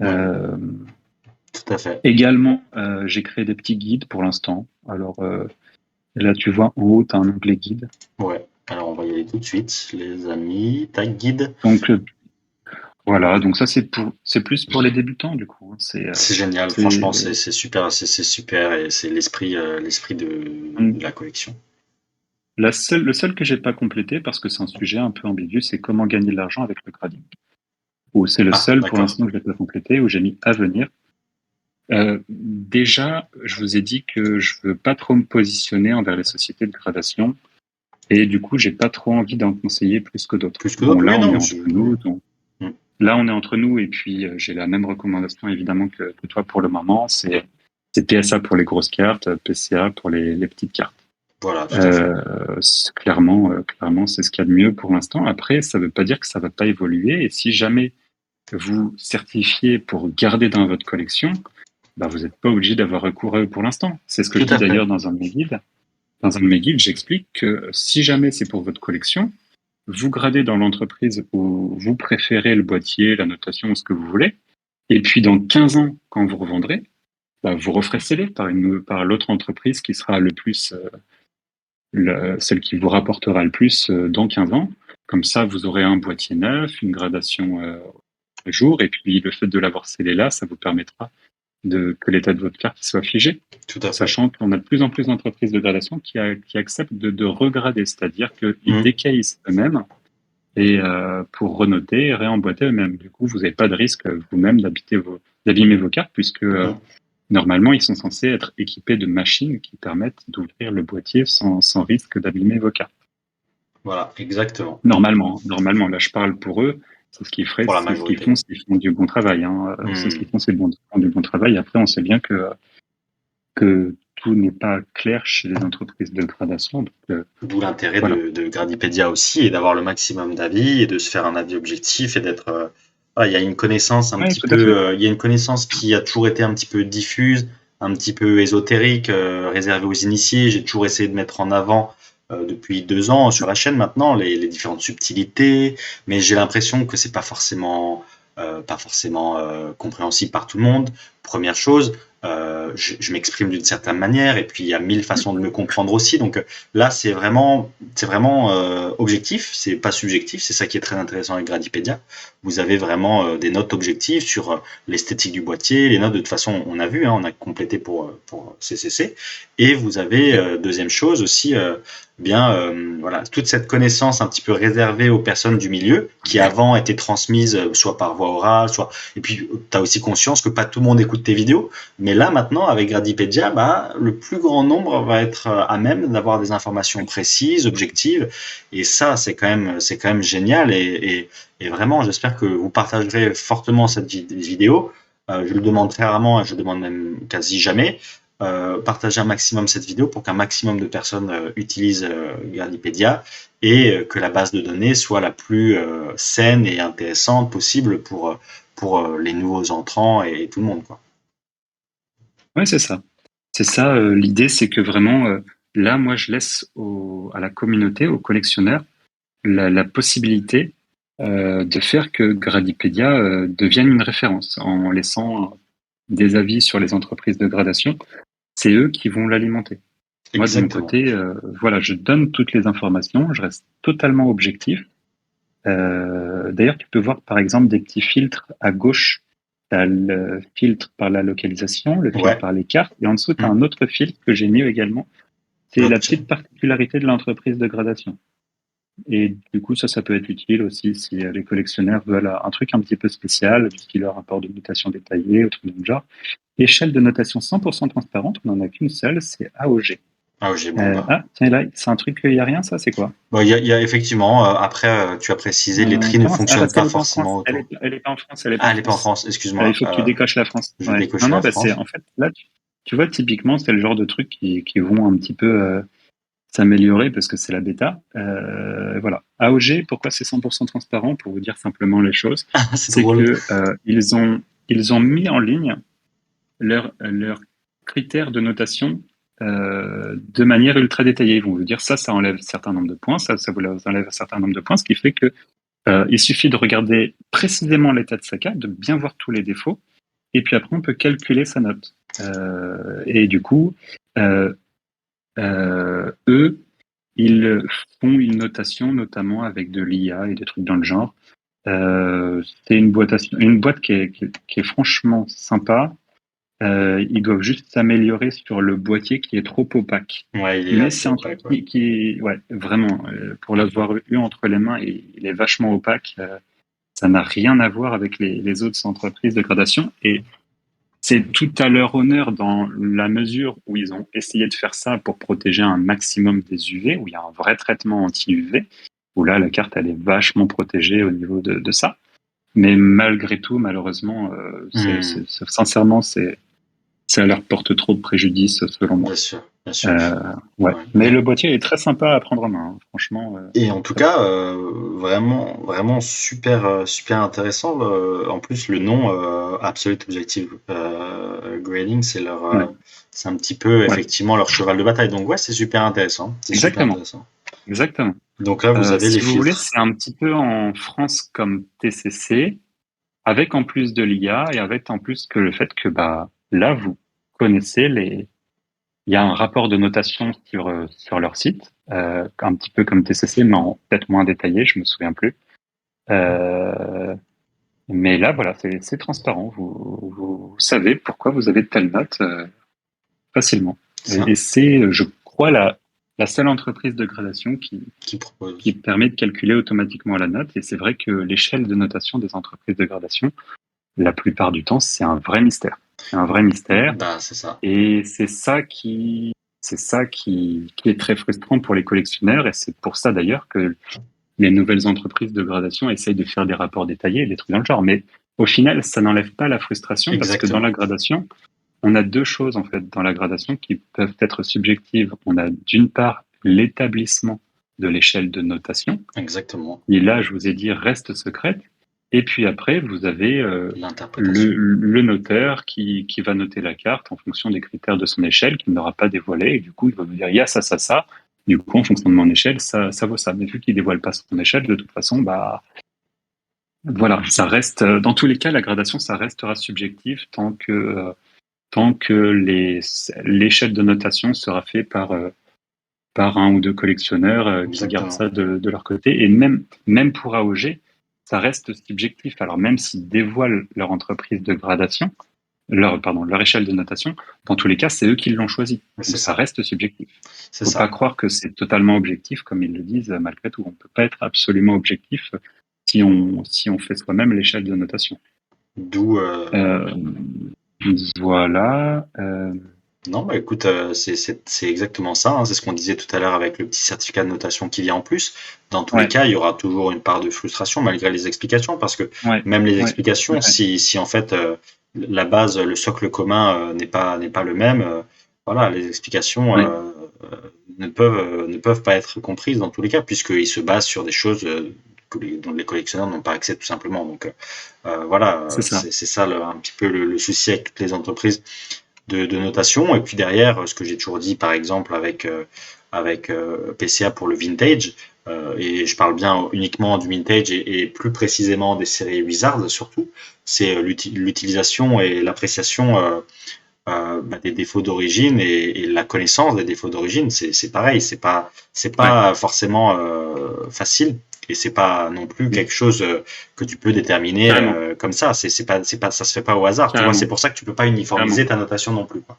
Speaker 1: Ouais,
Speaker 2: Euh,
Speaker 1: tout à fait.
Speaker 2: Également, j'ai créé des petits guides pour l'instant. Alors là, tu vois en haut, tu as un onglet guide.
Speaker 1: Ouais. Alors on va y aller tout de suite, les amis. Tag guide.
Speaker 2: Donc voilà, donc ça c'est plus pour les débutants du coup, hein.
Speaker 1: C'est génial,
Speaker 2: C'est
Speaker 1: franchement, c'est super, c'est super et c'est l'esprit de la collection.
Speaker 2: le seul que j'ai pas complété parce que c'est un sujet un peu ambigu, c'est comment gagner de l'argent avec le grading. Ou c'est le
Speaker 1: Ah,
Speaker 2: seul pour
Speaker 1: d'accord.
Speaker 2: l'instant que je l'ai pas complété, où j'ai mis à venir. Déjà, je vous ai dit que je veux pas trop me positionner envers les sociétés de gradation. Et du coup, j'ai pas trop envie d'en conseiller plus que d'autres.
Speaker 1: Plus que
Speaker 2: Bon,
Speaker 1: d'autres,
Speaker 2: là,
Speaker 1: oui,
Speaker 2: on est
Speaker 1: non,
Speaker 2: entre nous.
Speaker 1: Mm.
Speaker 2: Là, on est entre nous, et puis j'ai la même recommandation évidemment que toi pour le moment. C'est PSA pour les grosses cartes, PCA pour les petites cartes.
Speaker 1: Voilà, tout à fait.
Speaker 2: Clairement, c'est ce qu'il y a de mieux pour l'instant. Après, ça ne veut pas dire que ça va pas évoluer. Et si jamais vous certifiez pour garder dans votre collection, bah, vous n'êtes pas obligé d'avoir recours à eux pour l'instant. C'est ce que
Speaker 1: Tout
Speaker 2: je dis
Speaker 1: à fait.
Speaker 2: d'ailleurs dans un de mes guides. Dans un de mes guides, j'explique que si jamais c'est pour votre collection, vous gradez dans l'entreprise où vous préférez le boîtier, la notation ou ce que vous voulez. Et puis dans 15 ans, quand vous revendrez, bah, vous referez sceller par l'autre entreprise qui sera le plus, celle qui vous rapportera le plus dans 15 ans. Comme ça, vous aurez un boîtier neuf, une gradation à jour. Et puis le fait de l'avoir scellé là, ça vous permettra que l'état de votre carte soit figé.
Speaker 1: Tout à fait.
Speaker 2: Sachant qu'on a de plus en plus d'entreprises de gradation qui acceptent de regrader, c'est-à-dire qu'ils
Speaker 1: Mm.
Speaker 2: décaissent eux-mêmes et pour renoter et réemboîter eux-mêmes. Du coup, vous n'avez pas de risque vous-même d'abîmer vos cartes puisque
Speaker 1: Mm.
Speaker 2: normalement, ils sont censés être équipés de machines qui permettent d'ouvrir le boîtier sans risque d'abîmer vos cartes.
Speaker 1: Voilà, exactement.
Speaker 2: Normalement, là je parle pour eux. C'est ce qu'ils feraient,
Speaker 1: pour la
Speaker 2: c'est ce qu'ils
Speaker 1: majorité.
Speaker 2: font s'ils font du bon travail. Hein. C'est ce qu'ils font, c'est font du bon travail. Après, on sait bien que tout n'est pas clair chez les entreprises de gradation. Donc,
Speaker 1: D'où l'intérêt
Speaker 2: voilà.
Speaker 1: de Gradipédia aussi, et d'avoir le maximum d'avis, et de se faire un avis objectif, et d'être... il y a une connaissance un
Speaker 2: Oui,
Speaker 1: petit
Speaker 2: tout à fait.
Speaker 1: peu... il y a une connaissance qui a toujours été un petit peu diffuse, un petit peu ésotérique, réservée aux initiés. J'ai toujours essayé de mettre en avant, depuis 2 ans sur la chaîne maintenant, les différentes subtilités, mais j'ai l'impression que c'est pas forcément compréhensible par tout le monde. Première chose, je m'exprime d'une certaine manière, et puis il y a 1000 façons de me comprendre aussi. Donc là, c'est vraiment objectif, c'est pas subjectif. C'est ça qui est très intéressant avec Gradipédia. Vous avez vraiment des notes objectives sur l'esthétique du boîtier. Les notes, de toute façon, on a vu, hein, on a complété pour CCC. Et vous avez, deuxième chose aussi, voilà, toute cette connaissance un petit peu réservée aux personnes du milieu, qui avant étaient transmises soit par voie orale, soit... Et puis, tu as aussi conscience que pas tout le monde écoute tes vidéos. Mais là, maintenant, avec Gradipédia, le plus grand nombre va être à même d'avoir des informations précises, objectives. Et ça, c'est quand même génial. Et vraiment, j'espère que vous partagerez fortement cette vidéo. Je le demande très rarement, et je le demande même quasi jamais. Partager un maximum cette vidéo pour qu'un maximum de personnes utilisent Gradipédia, et que la base de données soit la plus saine et intéressante possible pour les nouveaux entrants et tout le monde, quoi.
Speaker 2: Oui, c'est ça. C'est ça, l'idée, c'est que vraiment, là, moi, je laisse à la communauté, aux collectionneurs, la possibilité de faire que Gradipédia devienne une référence en laissant des avis sur les entreprises de gradation. C'est eux qui vont l'alimenter. Moi, de mon
Speaker 1: Exactement.
Speaker 2: côté, voilà, je donne toutes les informations, je reste totalement objectif. D'ailleurs, tu peux voir par exemple des petits filtres à gauche. Tu as le filtre par la localisation, le filtre
Speaker 1: Ouais.
Speaker 2: par les cartes, et en dessous, tu as un autre filtre que j'ai mis également. C'est la
Speaker 1: Blockchain.
Speaker 2: petite particularité de l'entreprise de gradation. Et du coup, ça peut être utile aussi si les collectionneurs veulent un truc un petit peu spécial, du style rapport de notation détaillé, ou truc du genre. Échelle de notation 100% transparente, on n'en a qu'une seule, c'est AOG.
Speaker 1: Ah, j'ai bon,
Speaker 2: Tiens, là, c'est un truc, il n'y a rien, ça, c'est quoi?
Speaker 1: il y a effectivement, après, tu as précisé, les tris ne fonctionnent
Speaker 2: Parce qu'elle
Speaker 1: pas
Speaker 2: n'est pas en France.
Speaker 1: forcément autour.
Speaker 2: Elle est pas en France. Elle est pas
Speaker 1: Ah,
Speaker 2: en
Speaker 1: elle est pas en
Speaker 2: France.
Speaker 1: France,
Speaker 2: Il
Speaker 1: excuse-moi.
Speaker 2: faut que tu décoches la France.
Speaker 1: Je vais
Speaker 2: Ouais. Non,
Speaker 1: décocher
Speaker 2: non,
Speaker 1: la
Speaker 2: bah c'est
Speaker 1: France.
Speaker 2: en fait là, tu vois, typiquement, c'est le genre de trucs qui vont un petit peu s'améliorer parce que c'est la bêta. Voilà. AOG, pourquoi c'est 100% transparent? Pour vous dire simplement les choses,
Speaker 1: Ah, c'est
Speaker 2: c'est
Speaker 1: drôle.
Speaker 2: que ils ont mis en ligne leurs critères de notation de manière ultra détaillée. Ils vont vous dire ça enlève un certain nombre de points, ça vous enlève un certain nombre de points, ce qui fait que il suffit de regarder précisément l'état de sa carte, de bien voir tous les défauts, et puis après on peut calculer sa note. Et du coup, euh, eux, ils font une notation notamment avec de l'IA et des trucs dans le genre. C'est une boîte qui est franchement sympa. Ils doivent juste s'améliorer sur le boîtier qui est trop opaque.
Speaker 1: Ouais, il est
Speaker 2: Mais
Speaker 1: assez
Speaker 2: c'est un truc
Speaker 1: opaque, ouais.
Speaker 2: ouais, vraiment, pour l'avoir eu entre les mains, il est vachement opaque. Ça n'a rien à voir avec les autres entreprises de gradation. Et c'est tout à leur honneur dans la mesure où ils ont essayé de faire ça pour protéger un maximum des UV, où il y a un vrai traitement anti-UV, où là, la carte, elle est vachement protégée au niveau de ça. Mais malgré tout, malheureusement, sincèrement, ça leur porte trop de préjudice, selon moi.
Speaker 1: Bien sûr, bien sûr.
Speaker 2: Ouais.
Speaker 1: Ouais.
Speaker 2: Mais le boîtier est très sympa à prendre en main, hein. Franchement.
Speaker 1: Et en tout
Speaker 2: Très
Speaker 1: cas, vraiment, vraiment super, super intéressant. En plus, le nom Absolute Objective Grading,
Speaker 2: Ouais,
Speaker 1: c'est un petit peu
Speaker 2: ouais,
Speaker 1: effectivement leur cheval de bataille. Donc ouais, c'est super intéressant. C'est super
Speaker 2: exactement,
Speaker 1: intéressant.
Speaker 2: exactement.
Speaker 1: Donc là, vous avez les
Speaker 2: Si vous voulez,
Speaker 1: filtres.
Speaker 2: c'est un petit peu en France comme TCC, avec en plus de l'IA et avec en plus que le fait que bah là, vous connaissez il y a un rapport de notation sur leur site, un petit peu comme TCC, mais peut-être moins détaillé, je me souviens plus. Euh, mais là, voilà, c'est transparent. Vous savez pourquoi vous avez telle note facilement.
Speaker 1: Ça,
Speaker 2: Et c'est, je crois, la seule entreprise de gradation
Speaker 1: qui
Speaker 2: qui
Speaker 1: propose.
Speaker 2: permet de calculer automatiquement la note. Et c'est vrai que l'échelle de notation des entreprises de gradation, la plupart du temps, c'est un vrai mystère. C'est un vrai mystère.
Speaker 1: Bah, c'est ça.
Speaker 2: Et c'est ça qui est très frustrant pour les collectionneurs. Et c'est pour ça d'ailleurs que les nouvelles entreprises de gradation essayent de faire des rapports détaillés, des trucs dans le genre. Mais au final, ça n'enlève pas la frustration parce que dans la
Speaker 1: Exactement.
Speaker 2: gradation, on a deux choses en fait dans la gradation qui peuvent être subjectives. On a d'une part l'établissement de l'échelle de notation,
Speaker 1: Exactement.
Speaker 2: qui là, je vous ai dit, reste secrète. Et puis après, vous avez
Speaker 1: L'interprétation.
Speaker 2: le notaire qui va noter la carte en fonction des critères de son échelle, qu'il n'aura pas dévoilé. Et du coup, il va vous dire, il y a ça, ça, ça. Du coup, en fonction de mon échelle, ça vaut ça. Mais vu qu'il dévoile pas son échelle, de toute façon, bah voilà, ça reste. Dans tous les cas, la gradation, ça restera subjectif tant que l'échelle de notation sera faite par un ou deux collectionneurs qui gardent
Speaker 1: Exactement.
Speaker 2: ça de leur côté. Et même pour AOG, ça reste subjectif. Alors même s'ils dévoilent leur entreprise de gradation, leur échelle de notation, dans tous les cas, c'est eux qui l'ont choisi.
Speaker 1: Mais
Speaker 2: Donc
Speaker 1: c'est
Speaker 2: ça
Speaker 1: ça.
Speaker 2: reste subjectif.
Speaker 1: C'est
Speaker 2: Faut pas
Speaker 1: ça.
Speaker 2: croire que c'est totalement objectif, comme ils le disent malgré tout. On peut pas être absolument objectif si on fait soi-même l'échelle de notation.
Speaker 1: D'où.
Speaker 2: Euh, voilà.
Speaker 1: Non, bah écoute, c'est exactement ça, hein. C'est ce qu'on disait tout à l'heure avec le petit certificat de notation qui vient en plus. Dans tous les
Speaker 2: Ouais,
Speaker 1: cas, il y aura toujours une part de frustration malgré les explications, parce que
Speaker 2: ouais,
Speaker 1: même les
Speaker 2: ouais,
Speaker 1: explications,
Speaker 2: ouais,
Speaker 1: si en fait la base, le socle commun n'est pas le même, voilà, les explications
Speaker 2: ouais,
Speaker 1: ne peuvent pas être comprises dans tous les cas, puisqu'ils se basent sur des choses dont les collectionneurs n'ont pas accès tout simplement. Donc voilà,
Speaker 2: c'est ça.
Speaker 1: c'est ça un petit peu le souci avec toutes les entreprises de notation. Et puis derrière, ce que j'ai toujours dit, par exemple, avec PCA pour le vintage, et je parle bien uniquement du vintage et plus précisément des séries Wizards surtout, c'est l'utilisation et l'appréciation des défauts d'origine et la connaissance des défauts d'origine. C'est pareil, c'est
Speaker 2: Ouais.
Speaker 1: pas forcément facile. Et c'est pas non plus
Speaker 2: Mm.
Speaker 1: quelque chose que tu peux déterminer
Speaker 2: Carrément,
Speaker 1: comme ça. C'est pas, ça se fait pas au hasard. Tu vois, c'est
Speaker 2: carrément,
Speaker 1: pour ça que tu peux pas
Speaker 2: carrément.
Speaker 1: uniformiser ta notation non plus, quoi.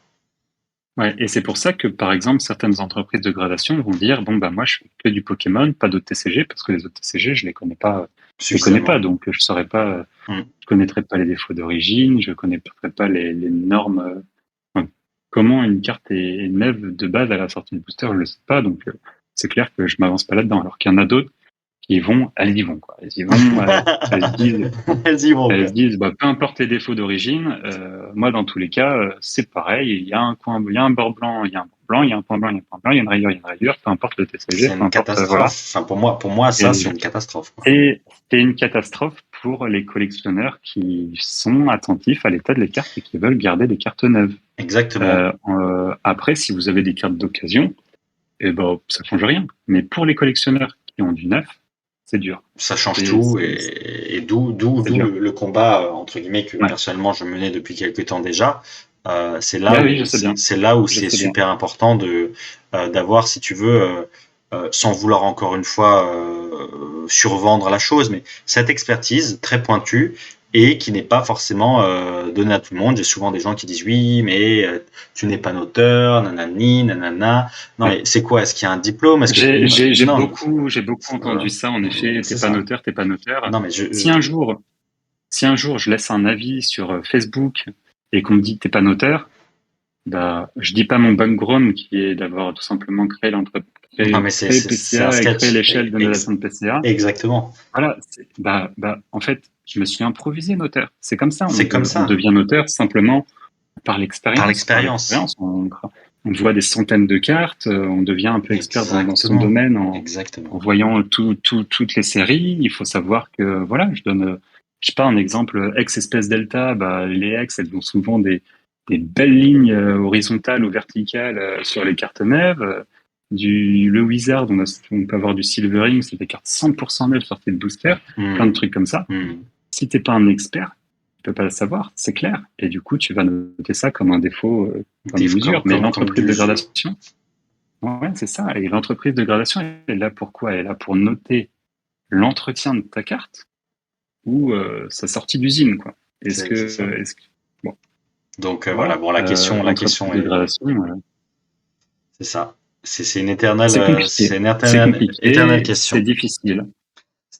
Speaker 2: Ouais, et c'est pour ça que, par exemple, certaines entreprises de gradation vont dire, bon, bah, moi, je fais que du Pokémon, pas d'autres TCG, parce que les autres TCG, je les connais pas,
Speaker 1: Suffisamment.
Speaker 2: donc je saurais pas,
Speaker 1: Mm.
Speaker 2: je connaîtrais pas les défauts d'origine, je connaîtrais pas les normes, enfin, comment une carte est neuve de base à la sortie du booster, je le sais pas, donc c'est clair que je m'avance pas là-dedans, alors qu'il y en a d'autres qui vont, elles y vont, quoi. Elles y vont, elles se disent,
Speaker 1: Vas-y, mon
Speaker 2: elles
Speaker 1: gars.
Speaker 2: se disent, bah, peu importe les défauts d'origine, moi, dans tous les cas, c'est pareil. Il y a un coin, il y a un bord blanc, il y a un bord blanc, il y a un point blanc, il y a un point blanc, il y a une rayure, il y a une rayure, peu importe le TCG,
Speaker 1: C'est
Speaker 2: peu
Speaker 1: une
Speaker 2: importe, voilà.
Speaker 1: catastrophe. Enfin, pour moi, ça, c'est
Speaker 2: Et,
Speaker 1: une catastrophe, quoi.
Speaker 2: et c'est une catastrophe pour les collectionneurs qui sont attentifs à l'état de les cartes et qui veulent garder des cartes neuves.
Speaker 1: Exactement.
Speaker 2: Après, si vous avez des cartes d'occasion, eh ben, ça change rien. Mais pour les collectionneurs qui ont du neuf, c'est dur.
Speaker 1: Ça change
Speaker 2: C'est,
Speaker 1: tout
Speaker 2: c'est,
Speaker 1: et d'où d'où
Speaker 2: c'est
Speaker 1: d'où
Speaker 2: dur.
Speaker 1: le combat entre guillemets que
Speaker 2: Ouais.
Speaker 1: personnellement je menais depuis quelques temps déjà. C'est là
Speaker 2: Ah oui, je
Speaker 1: où
Speaker 2: sais bien. Je
Speaker 1: c'est
Speaker 2: sais bien.
Speaker 1: super important d'avoir, si tu veux, sans vouloir encore une fois survendre la chose, mais cette expertise très pointue et qui n'est pas forcément donnée à tout le monde. J'ai souvent des gens qui disent oui, mais tu n'es pas un auteur, nanani, nanana. Non
Speaker 2: Ouais.
Speaker 1: mais c'est quoi? Est-ce qu'il y a un diplôme? Est-ce que
Speaker 2: J'ai
Speaker 1: non,
Speaker 2: beaucoup entendu ça. En effet,
Speaker 1: c'est
Speaker 2: t'es pas
Speaker 1: ça.
Speaker 2: notaire, t'es pas notaire.
Speaker 1: Non mais
Speaker 2: Si un jour, si un jour je laisse un avis sur Facebook et qu'on me dit que t'es pas notaire, bah, je dis pas mon background qui est d'avoir tout simplement
Speaker 1: non mais
Speaker 2: créé
Speaker 1: c'est un
Speaker 2: PCA et créé
Speaker 1: sketch.
Speaker 2: l'échelle de notation de PCA.
Speaker 1: Exactement.
Speaker 2: Voilà. En fait, je me suis improvisé notaire. C'est comme ça.
Speaker 1: C'est comme
Speaker 2: On
Speaker 1: ça.
Speaker 2: devient notaire simplement par
Speaker 1: Par
Speaker 2: l'expérience. Par
Speaker 1: l'expérience.
Speaker 2: l'expérience, on voit des centaines de cartes, on devient un peu expert dans son
Speaker 1: Exactement.
Speaker 2: domaine en
Speaker 1: Exactement.
Speaker 2: voyant toutes les séries. Il faut savoir que, voilà, je sais pas, un exemple, X espèce delta, bah, les X, elles ont souvent des belles lignes horizontales ou verticales sur les cartes neuves. Le Wizard, on peut avoir du Silvering, c'est des cartes 100% neuves sorties de booster, plein de
Speaker 1: Hmm.
Speaker 2: trucs comme ça.
Speaker 1: Hmm.
Speaker 2: Si t'es pas un expert, tu peux pas le savoir, c'est clair. Et du coup, tu vas noter ça comme un défaut, comme une usure. Mais
Speaker 1: Comme
Speaker 2: l'entreprise de
Speaker 1: d'usure.
Speaker 2: gradation, ouais, c'est ça. Et l'entreprise de gradation, elle est là pour quoi? Elle est là pour noter l'entretien de ta carte ou sa sortie d'usine, quoi.
Speaker 1: C'est ça.
Speaker 2: Bon,
Speaker 1: Donc voilà.
Speaker 2: voilà.
Speaker 1: Bon, la
Speaker 2: L'entreprise
Speaker 1: question
Speaker 2: de
Speaker 1: est,
Speaker 2: gradation,
Speaker 1: c'est ça. C'est
Speaker 2: c'est compliqué.
Speaker 1: c'est une
Speaker 2: C'est
Speaker 1: éternelle
Speaker 2: compliqué, c'est
Speaker 1: question.
Speaker 2: difficile.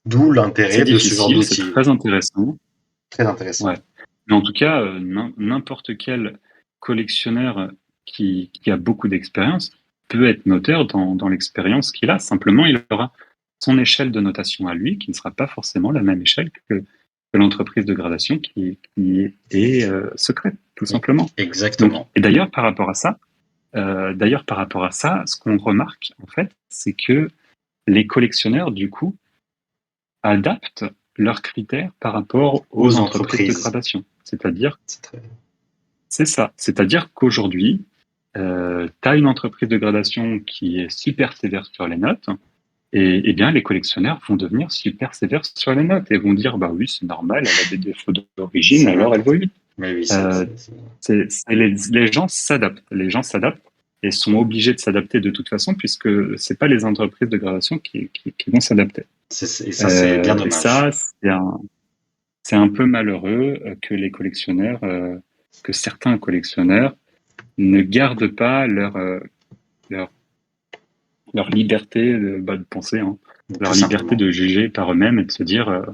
Speaker 1: D'où
Speaker 2: C'est
Speaker 1: l'intérêt de ce genre
Speaker 2: difficile, c'est
Speaker 1: d'outil.
Speaker 2: très intéressant.
Speaker 1: Très intéressant.
Speaker 2: Ouais. Mais en tout cas, n'importe quel collectionneur qui a beaucoup d'expérience peut être noteur dans l'expérience qu'il a. Simplement, il aura son échelle de notation à lui, qui ne sera pas forcément la même échelle que l'entreprise de gradation qui est secrète, tout simplement.
Speaker 1: Exactement.
Speaker 2: Et d'ailleurs, par rapport à ça, ce qu'on remarque, en fait, c'est que les collectionneurs, du coup, adaptent leurs critères par rapport aux entreprises de gradation. C'est-à-dire, c'est ça. C'est-à-dire qu'aujourd'hui, tu as une entreprise de gradation qui est super sévère sur les notes, et bien les collectionneurs vont devenir super sévères sur les notes et vont dire bah oui, c'est normal, elle a des défauts d'origine, alors elle vaut 8.
Speaker 1: Mais oui,
Speaker 2: les gens s'adaptent. Les gens s'adaptent et sont obligés de s'adapter de toute façon, puisque c'est pas les entreprises de gradation qui vont s'adapter.
Speaker 1: Et ça, c'est bien dommage.
Speaker 2: Et ça, c'est un peu malheureux que les collectionneurs, que certains collectionneurs ne gardent pas leur liberté de penser, hein, leur liberté de juger par eux-mêmes et de se dire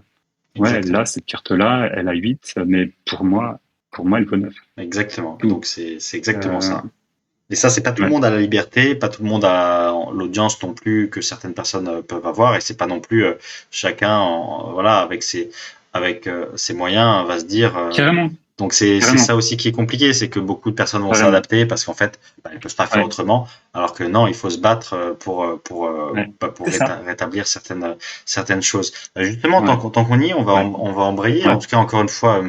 Speaker 2: ouais, là, cette carte-là, elle a 8, mais pour moi, elle vaut 9.
Speaker 1: Exactement. Donc, c'est exactement ça. Et ça, c'est pas tout le monde a la liberté, pas tout le monde a l'audience non plus que certaines personnes peuvent avoir, et c'est pas non plus chacun, voilà, avec ses moyens, va se dire.
Speaker 2: Carrément.
Speaker 1: Donc c'est ça aussi qui est compliqué, c'est que beaucoup de personnes vont s'adapter parce qu'en fait, elles peuvent pas faire autrement, alors que non, il faut se battre pour rétablir certaines choses. Justement, tant qu'on y est, on va embrayer. En tout cas, encore une fois,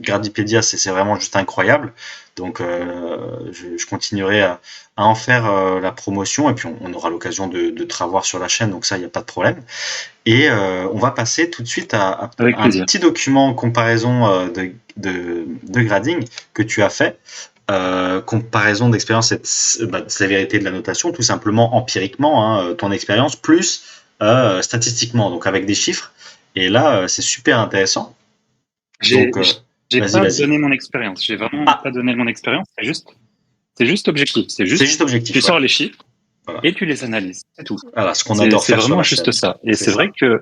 Speaker 1: Gradipédia, c'est vraiment juste incroyable. Donc, je continuerai à en faire la promotion, et puis on aura l'occasion de te revoir sur la chaîne, donc ça, il n'y a pas de problème. Et on va passer tout de suite à un petit document comparaison de grading que tu as fait. Comparaison d'expérience, sévérité de la notation, tout simplement empiriquement, ton expérience, plus statistiquement, donc avec des chiffres. Et là, c'est super intéressant.
Speaker 2: J'ai pas donné mon expérience. J'ai vraiment pas donné mon expérience. C'est juste objectif. C'est juste objectif. Tu sors les chiffres et tu les analyses. C'est tout.
Speaker 1: Voilà, ce qu'on adore faire.
Speaker 2: C'est vraiment juste ça. Et c'est vrai que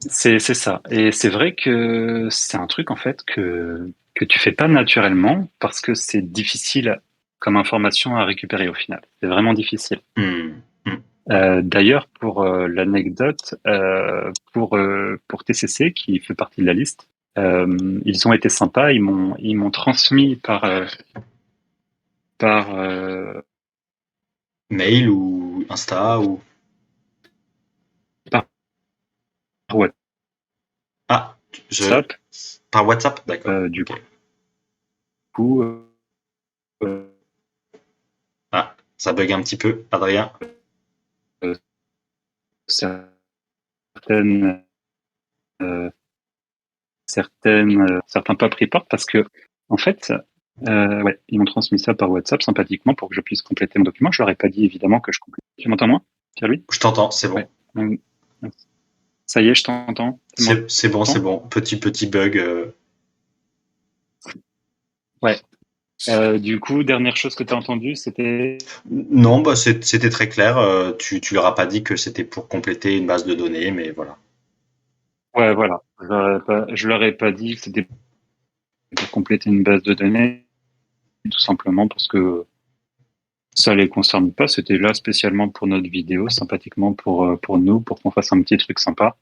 Speaker 2: c'est ça. Et c'est vrai que c'est un truc en fait que tu fais pas naturellement parce que c'est difficile comme information à récupérer au final. C'est vraiment difficile. D'ailleurs, pour l'anecdote, pour TCC qui fait partie de la liste, ils ont été sympas. Ils m'ont transmis par
Speaker 1: mail ou Insta ou
Speaker 2: par WhatsApp.
Speaker 1: Par WhatsApp, d'accord.
Speaker 2: Du coup,
Speaker 1: ça bug un petit peu, Adrien.
Speaker 2: Certains pop report parce que en fait, ils m'ont transmis ça par WhatsApp sympathiquement pour que je puisse compléter mon document. Je leur ai pas dit évidemment que je complète. Tu m'entends moi, Pierre-Louis ?
Speaker 1: Je t'entends, c'est bon.
Speaker 2: Ouais. Ça y est, je t'entends.
Speaker 1: C'est bon, c'est bon. Petit bug.
Speaker 2: Ouais. Du coup, dernière chose que tu as entendue, c'était...
Speaker 1: Non, c'était très clair. Tu leur as pas dit que c'était pour compléter une base de données, mais voilà.
Speaker 2: Ouais, voilà. Je leur ai pas dit que c'était pour compléter une base de données, tout simplement parce que ça les concerne pas. C'était là spécialement pour notre vidéo, sympathiquement pour nous, pour qu'on fasse un petit truc sympa.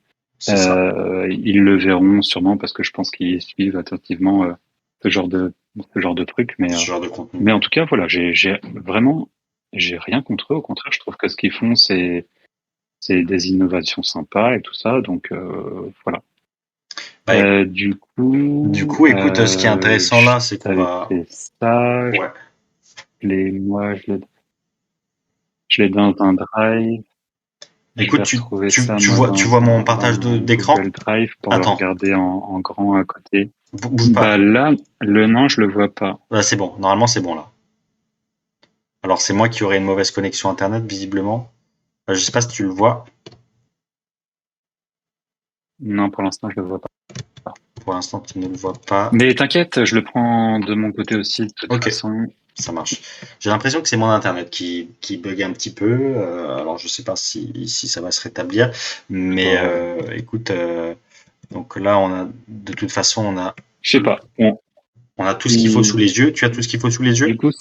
Speaker 2: Ils le verront sûrement parce que je pense qu'ils suivent attentivement ce genre de truc. Mais en tout cas, voilà, j'ai rien contre eux. Au contraire, je trouve que ce qu'ils font, c'est des innovations sympas et tout ça. Donc voilà. Du coup,
Speaker 1: écoute, ce qui est intéressant là, c'est qu'on va.
Speaker 2: Ça, moi, je l'ai dans un drive.
Speaker 1: Écoute, tu vois mon partage d'écran.
Speaker 2: Drive pour le regarder en grand à côté.
Speaker 1: Bouge pas.
Speaker 2: Là, non, je le vois pas.
Speaker 1: Là, c'est bon. Normalement, c'est bon là. Alors, c'est moi qui aurais une mauvaise connexion internet, visiblement. Je sais pas si tu le vois.
Speaker 2: Non, pour l'instant, je le vois pas.
Speaker 1: Pour l'instant, tu ne le vois pas.
Speaker 2: Mais t'inquiète, je le prends de mon côté aussi, de toute façon.
Speaker 1: Ça marche. J'ai l'impression que c'est mon internet qui bug un petit peu. Alors, je sais pas si ça va se rétablir. Mais écoute, donc là, de toute façon,
Speaker 2: je sais pas.
Speaker 1: On a tout ce qu'il faut sous les yeux. Tu as tout ce qu'il faut sous les yeux ?
Speaker 2: Du coup,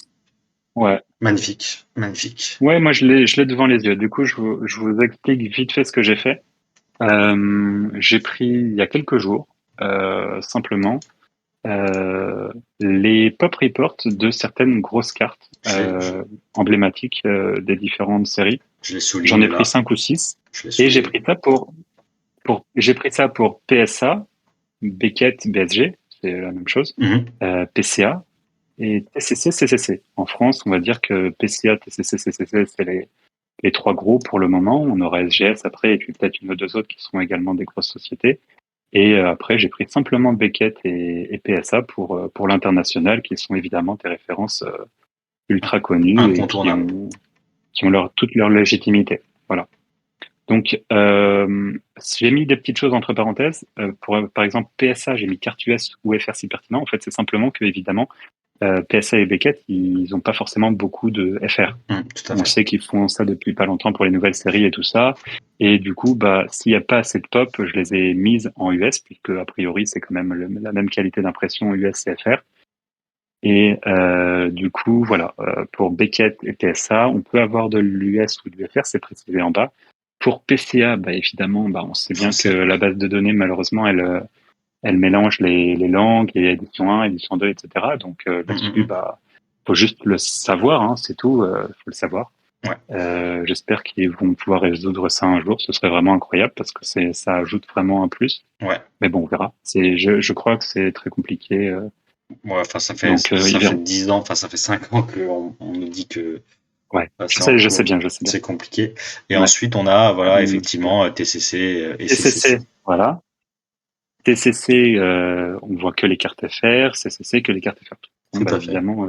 Speaker 2: Ouais.
Speaker 1: Magnifique, magnifique.
Speaker 2: Ouais, moi je l'ai devant les yeux. Du coup, je vous explique vite fait ce que j'ai fait. J'ai pris il y a quelques jours, simplement, les pop reports de certaines grosses cartes
Speaker 1: Je l'ai, je,
Speaker 2: emblématiques des différentes séries.
Speaker 1: je les
Speaker 2: J'en
Speaker 1: souligne
Speaker 2: ai pris
Speaker 1: là.
Speaker 2: 5 ou 6
Speaker 1: Je les
Speaker 2: et j'ai
Speaker 1: souligne.
Speaker 2: pris ça j'ai pris ça pour PSA, Beckett, BSG, c'est la même chose,
Speaker 1: Mhm.
Speaker 2: PCA et TCC, CCC. En France, on va dire que PCA, TCC, CCC, c'est les trois gros pour le moment. On aura SGS après et puis peut-être une ou deux autres qui seront également des grosses sociétés. Et après, j'ai pris simplement Beckett et PSA pour l'international, qui sont évidemment des références ultra connues et
Speaker 1: Incontournable.
Speaker 2: qui ont toute leur légitimité. Voilà. Donc, j'ai mis des petites choses entre parenthèses. Par exemple, PSA, j'ai mis carte US ou FRC pertinent. En fait, c'est simplement que, évidemment, PSA et Beckett, ils n'ont pas forcément beaucoup de FR.
Speaker 1: Tout à
Speaker 2: On
Speaker 1: fait.
Speaker 2: sait qu'ils font ça depuis pas longtemps pour les nouvelles séries et tout ça. Et du coup, bah, s'il n'y a pas assez de pop, je les ai mises en US, puisque a priori, c'est quand même la même qualité d'impression US et FR. Et du coup, voilà, pour Beckett et PSA, on peut avoir de l'US ou du FR, c'est précisé en bas. Pour PCA, bah, évidemment, bah, on sait bien que
Speaker 1: Français.
Speaker 2: la base de données, malheureusement, elle mélange les langues, et édition 1, édition 2, etc. Donc là-dessus,
Speaker 1: Mhm.
Speaker 2: bah, faut juste le savoir, hein, c'est tout, faut le savoir.
Speaker 1: Ouais,
Speaker 2: J'espère qu'ils vont pouvoir résoudre ça un jour, ce serait vraiment incroyable parce que ça ajoute vraiment un plus.
Speaker 1: ouais.
Speaker 2: Mais bon, on verra. Je crois que c'est très compliqué,
Speaker 1: Ouais, enfin, ça fait,
Speaker 2: donc ils
Speaker 1: ça fait
Speaker 2: verront.
Speaker 1: 10 ans, enfin, ça fait 5 ans qu'on on nous dit que
Speaker 2: Ouais,
Speaker 1: c'est
Speaker 2: je sais
Speaker 1: encore,
Speaker 2: bien, je sais bien.
Speaker 1: c'est compliqué. Et
Speaker 2: Ouais.
Speaker 1: ensuite, on a, voilà,
Speaker 2: Ouais.
Speaker 1: effectivement, TCC et
Speaker 2: TCC,
Speaker 1: CCC.
Speaker 2: voilà. TCC, on voit que les cartes FR, CCC que les cartes FR. Bon,
Speaker 1: Tout
Speaker 2: bah,
Speaker 1: à fait.
Speaker 2: évidemment,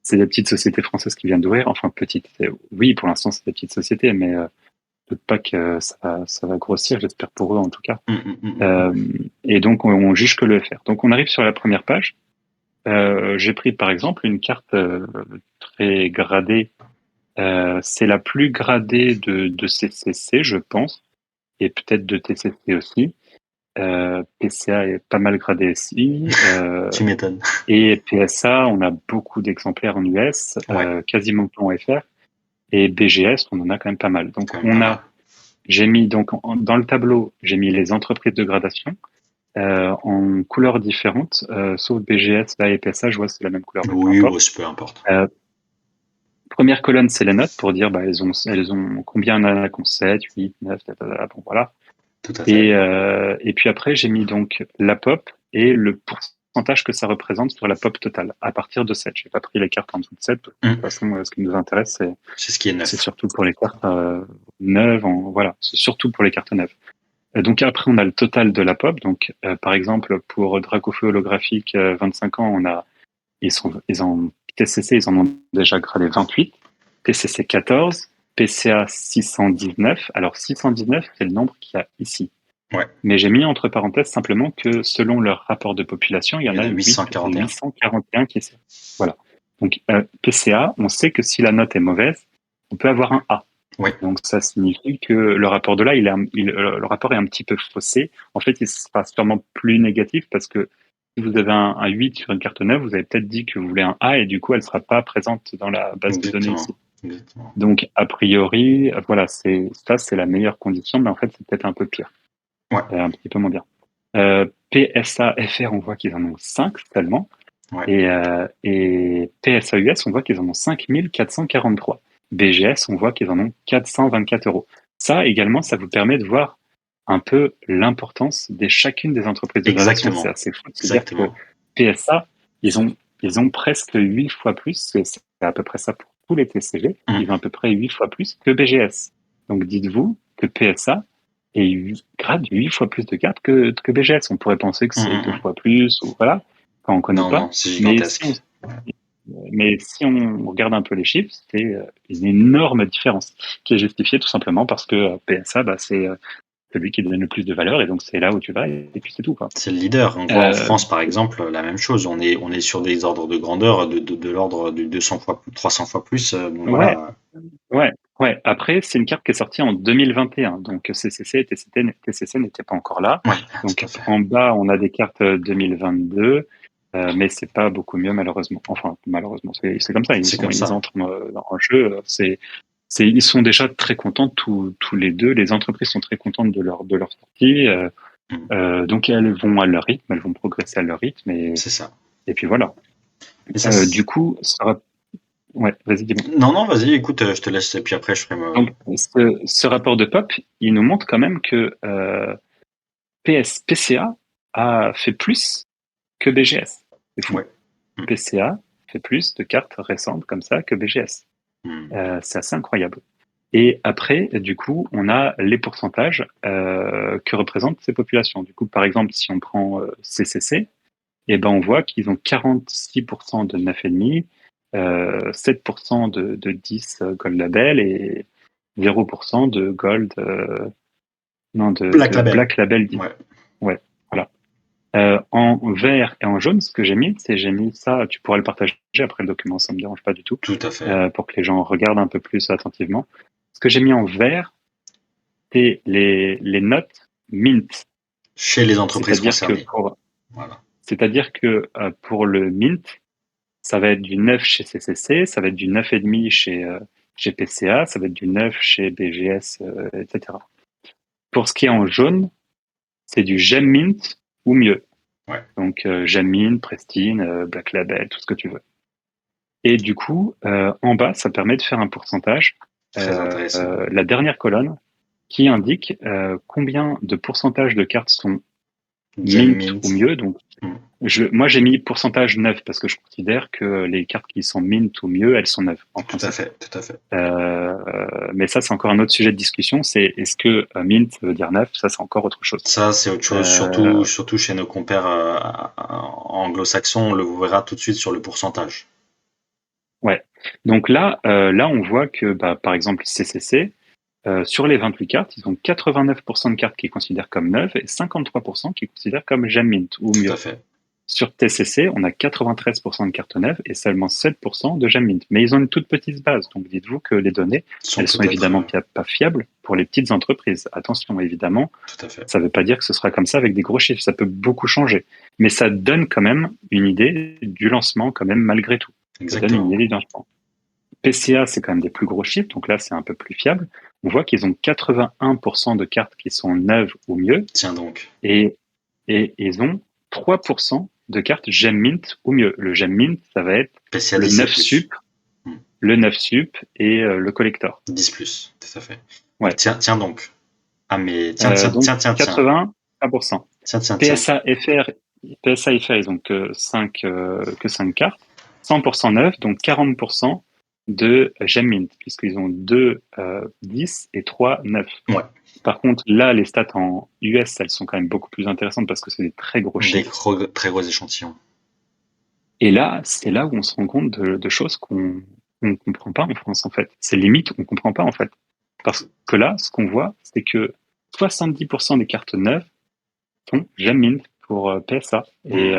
Speaker 2: c'est des petites sociétés françaises qui viennent d'ouvrir. Enfin, petites. Oui, pour l'instant, c'est des petites sociétés, mais doute pas que ça va grossir, j'espère pour eux en tout cas. Euh, et donc, on juge que le FR. Donc, on arrive sur la première page. J'ai pris par exemple une carte très gradée. C'est la plus gradée de CCC, je pense, et peut-être de TCC aussi. PCA est pas mal gradé aussi.
Speaker 1: Tu m'étonnes.
Speaker 2: Et PSA, on a beaucoup d'exemplaires en US,
Speaker 1: Ouais,
Speaker 2: quasiment tout en FR. Et BGS, on en a quand même pas mal. Donc,
Speaker 1: quand même pas mal.
Speaker 2: j'ai mis donc dans le tableau, j'ai mis les entreprises de gradation en couleurs différentes, sauf BGS, là, et PSA, je vois c'est la même couleur, mais peu
Speaker 1: Oui,
Speaker 2: importe.
Speaker 1: ouais, peu importe.
Speaker 2: Euh, Première colonne, c'est les notes pour dire bah, elles ont combien d'années qu'on 7, 8, 9, bon voilà.
Speaker 1: Tout à fait.
Speaker 2: Et puis après, j'ai mis donc la pop et le pourcentage que ça représente sur la pop totale, à partir de 7. J'ai pas pris les cartes en dessous de 7. De toute façon, ce qui nous intéresse,
Speaker 1: C'est ce qui est
Speaker 2: c'est
Speaker 1: neuf.
Speaker 2: surtout pour les cartes neuves. Voilà, c'est surtout pour les cartes neuves. Donc après, on a le total de la pop. Donc, par exemple, pour Dracofeu holographique 25 ans, ils ont TCC, ils en ont déjà gradé 28, TCC 14, PCA 619. Alors 619, c'est le nombre qu'il y a ici.
Speaker 1: Ouais,
Speaker 2: Mais j'ai mis entre parenthèses simplement que selon leur rapport de population, il y
Speaker 1: il
Speaker 2: en
Speaker 1: y en
Speaker 2: a
Speaker 1: a 841.
Speaker 2: 841 qui est. Voilà. Donc PCA, on sait que si la note est mauvaise, on peut avoir un A.
Speaker 1: Ouais,
Speaker 2: Donc ça signifie que le rapport de là, le rapport est un petit peu faussé. En fait, il sera sûrement plus négatif parce que si vous avez un 8 sur une carte neuve, vous avez peut-être dit que vous voulez un A et du coup, elle ne sera pas présente dans la base de données
Speaker 1: exactement.
Speaker 2: ici.
Speaker 1: Exactement.
Speaker 2: Donc, a priori, voilà, c'est la meilleure condition, mais en fait, c'est peut-être un peu pire,
Speaker 1: Ouais,
Speaker 2: un petit peu moins bien. PSA FR, on voit qu'ils en ont 5 seulement.
Speaker 1: ouais.
Speaker 2: Et PSA US, on voit qu'ils en ont 5443. BGS, on voit qu'ils en ont 424 euros. Ça également, ça vous permet de voir un peu l'importance de chacune des entreprises de gradation. C'est
Speaker 1: Exactement.
Speaker 2: assez fou de se dire que
Speaker 1: Exactement.
Speaker 2: PSA, ils ont presque 8 fois plus, c'est à peu près ça pour tous les TCG, ils ont à peu près 8 fois plus que BGS. Donc dites-vous que PSA grade 8 fois plus de cartes que BGS. On pourrait penser que c'est 2 fois plus, ou voilà, quand on connaît
Speaker 1: Non,
Speaker 2: pas.
Speaker 1: non, c'est
Speaker 2: Mais
Speaker 1: gigantesque.
Speaker 2: si on regarde un peu les chiffres, c'est une énorme différence qui est justifiée tout simplement parce que PSA, bah, c'est celui qui donne le plus de valeur et donc c'est là où tu vas et puis c'est tout, quoi.
Speaker 1: C'est le leader. On voit en
Speaker 2: Euh,
Speaker 1: France, par exemple, la même chose. On est sur des ordres de grandeur de l'ordre du 200 fois, 300 fois plus. Donc
Speaker 2: ouais,
Speaker 1: voilà.
Speaker 2: ouais, ouais. Après, c'est une carte qui est sortie en 2021, donc CCC et TCC n'étaient pas encore là.
Speaker 1: Ouais, tout
Speaker 2: Donc
Speaker 1: à fait.
Speaker 2: en bas, on a des cartes 2022. mais c'est pas beaucoup mieux malheureusement. Enfin, malheureusement, c'est comme ça.
Speaker 1: C'est comme
Speaker 2: Ils
Speaker 1: ça.
Speaker 2: entrent en jeu. Ils sont déjà très contents tous les deux. Les entreprises sont très contentes de leur sortie. Donc elles vont à leur rythme, elles vont progresser à leur rythme
Speaker 1: C'est ça.
Speaker 2: et puis voilà.
Speaker 1: Mais ça,
Speaker 2: Du coup, ouais, vas-y, dis-moi.
Speaker 1: non, non, vas-y, écoute, je te laisse et puis après je ferai
Speaker 2: Donc ce rapport de POP, il nous montre quand même que PCA a fait plus que BGS. C'est fou.
Speaker 1: Ouais. Mm.
Speaker 2: PCA fait plus de cartes récentes comme ça que BGS.
Speaker 1: Mm.
Speaker 2: C'est assez incroyable. Et après, du coup, on a les pourcentages que représentent ces populations. Du coup, par exemple, si on prend CCC, eh ben, on voit qu'ils ont 46% de 9,5, 7% de 10 Gold Label et 0% de Gold, non,
Speaker 1: Black
Speaker 2: de
Speaker 1: Label.
Speaker 2: Black Label 10.
Speaker 1: Ouais.
Speaker 2: Ouais, voilà. En vert et en jaune, ce que j'ai mis ça, tu pourras le partager après le document, ça me dérange pas du tout,
Speaker 1: Tout à fait.
Speaker 2: pour que les gens regardent un peu plus attentivement. Ce que j'ai mis en vert, c'est les notes mint.
Speaker 1: Chez les entreprises
Speaker 2: C'est-à-dire que
Speaker 1: concernées.
Speaker 2: pour,
Speaker 1: Voilà.
Speaker 2: c'est-à-dire que pour le mint, ça va être du 9 chez CCC, ça va être du 9,5 chez PCA, ça va être du 9 chez BGS, etc. Pour ce qui est en jaune, c'est du Gem Mint ou mieux.
Speaker 1: Ouais.
Speaker 2: Donc Gem Mint, Pristine, Black Label, tout ce que tu veux. Et du coup, en bas, ça permet de faire un pourcentage.
Speaker 1: Très intéressant.
Speaker 2: La dernière colonne qui indique combien de pourcentage de cartes sont
Speaker 1: Gem
Speaker 2: mint ou
Speaker 1: Mint.
Speaker 2: mieux. Donc,
Speaker 1: Mm.
Speaker 2: moi, j'ai mis pourcentage 9 parce que je considère que les cartes qui sont mint ou mieux, elles sont 9 en
Speaker 1: Tout à
Speaker 2: principe.
Speaker 1: fait, tout à fait.
Speaker 2: Mais ça, c'est encore un autre sujet de discussion. C'est est-ce que mint veut dire 9? Ça, c'est encore autre chose.
Speaker 1: Ça, c'est autre chose,
Speaker 2: Euh,
Speaker 1: surtout chez nos compères anglo-saxons, on le verra tout de suite sur le pourcentage.
Speaker 2: ouais. Donc là, on voit que, par exemple, CCC, sur les 28 cartes, ils ont 89% de cartes qu'ils considèrent comme neuves et 53% qu'ils considèrent comme Gem Mint ou
Speaker 1: Tout à
Speaker 2: mieux.
Speaker 1: fait.
Speaker 2: Sur TCC, on a 93% de cartes neuves et seulement 7% de Gem Mint. Mais ils ont une toute petite base, donc dites-vous que les données,
Speaker 1: Sont
Speaker 2: elles sont
Speaker 1: peut-être.
Speaker 2: évidemment pas fiables pour les petites entreprises. Attention, évidemment,
Speaker 1: Tout à fait.
Speaker 2: ça ne veut pas dire que ce sera comme ça avec des gros chiffres, ça peut beaucoup changer. Mais ça donne quand même une idée du lancement, quand même, malgré tout. Ça donne une
Speaker 1: Exactement.
Speaker 2: idée du lancement. PCA, c'est quand même des plus gros chiffres, donc là, c'est un peu plus fiable. On voit qu'ils ont 81% de cartes qui sont neuves ou mieux,
Speaker 1: Tiens donc.
Speaker 2: et ils ont 3% de cartes Gem Mint ou mieux. Le Gem Mint, ça va être
Speaker 1: PCA
Speaker 2: le
Speaker 1: 10 et
Speaker 2: 9
Speaker 1: plus.
Speaker 2: sup, le 9 sup et le collector.
Speaker 1: 10 plus, tout à fait.
Speaker 2: Ouais.
Speaker 1: Tiens donc. Ah mais tiens,
Speaker 2: Donc 81%.
Speaker 1: Tiens, tiens, tiens.
Speaker 2: PSA FR, ils ont que 5 cartes, 100% neuf, donc 40% de Gem Mint, puisqu'ils ont 2 10 et 3 9.
Speaker 1: Ouais.
Speaker 2: Par contre, là, les stats en US, elles sont quand même beaucoup plus intéressantes parce que c'est des très gros
Speaker 1: Des
Speaker 2: chiffres.
Speaker 1: très gros échantillons.
Speaker 2: Et là, c'est là où on se rend compte de choses qu'on ne comprend pas en France, en fait. C'est limite, on ne comprend pas, en fait. Parce que là, ce qu'on voit, c'est que 70% des cartes neuves sont Gem Mint pour PSA. Et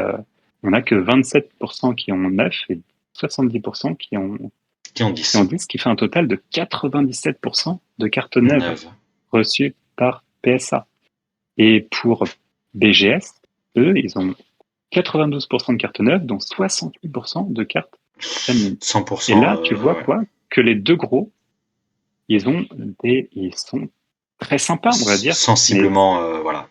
Speaker 2: on n'a que 27% qui ont 9 et 70% qui ont
Speaker 1: Qui en 10.
Speaker 2: 10, ce qui fait un total de 97% de cartes neuves
Speaker 1: 9.
Speaker 2: reçues par PSA. Et pour BGS, eux, ils ont 92% de cartes neuves, dont 68% de cartes Gem Mint.
Speaker 1: 100%.
Speaker 2: Et là, tu vois
Speaker 1: Ouais.
Speaker 2: quoi? Que les deux gros, ils sont très sympas, on va dire, mais
Speaker 1: Sensiblement, voilà.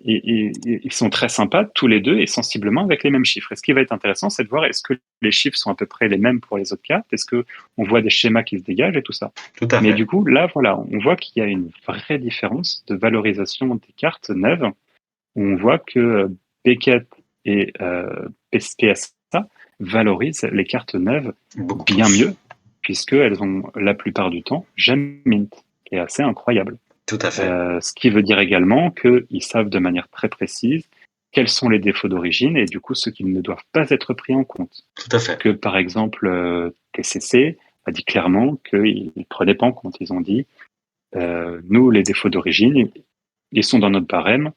Speaker 2: ils sont très sympas tous les deux et sensiblement avec les mêmes chiffres. Et ce qui va être intéressant, c'est de voir est-ce que les chiffres sont à peu près les mêmes pour les autres cartes, est-ce que on voit des schémas qui se dégagent et tout ça.
Speaker 1: Tout à
Speaker 2: Mais
Speaker 1: fait.
Speaker 2: du coup, là, voilà, on voit qu'il y a une vraie différence de valorisation des cartes neuves. Où on voit que Beckett et PSA valorisent les cartes neuves
Speaker 1: Beaucoup
Speaker 2: bien
Speaker 1: plus.
Speaker 2: mieux, puisqu'elles ont la plupart du temps Gem Mint, qui est assez incroyable.
Speaker 1: Tout à fait.
Speaker 2: Ce qui veut dire également qu'ils savent de manière très précise quels sont les défauts d'origine et du coup ceux qui ne doivent pas être pris en compte.
Speaker 1: Tout à fait.
Speaker 2: Que par exemple TCC a dit clairement qu'ils ne prenaient pas en compte. Ils ont dit nous les défauts d'origine ils sont dans notre barème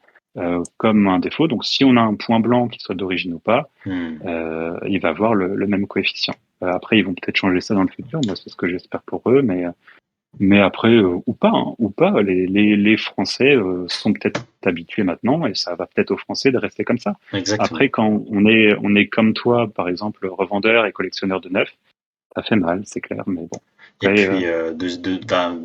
Speaker 2: comme un défaut. Donc si on a un point blanc qui soit d'origine ou pas, il va avoir le même coefficient. Après ils vont peut-être changer ça dans le futur. Moi c'est ce que j'espère pour eux, mais Mais après, ou pas, les Français sont peut-être habitués maintenant et ça va peut-être aux Français de rester comme ça.
Speaker 1: Exactement.
Speaker 2: Après, quand on est comme toi, par exemple, revendeur et collectionneur de neuf, ça fait mal, c'est clair, mais bon.
Speaker 1: Et
Speaker 2: Après,
Speaker 1: puis,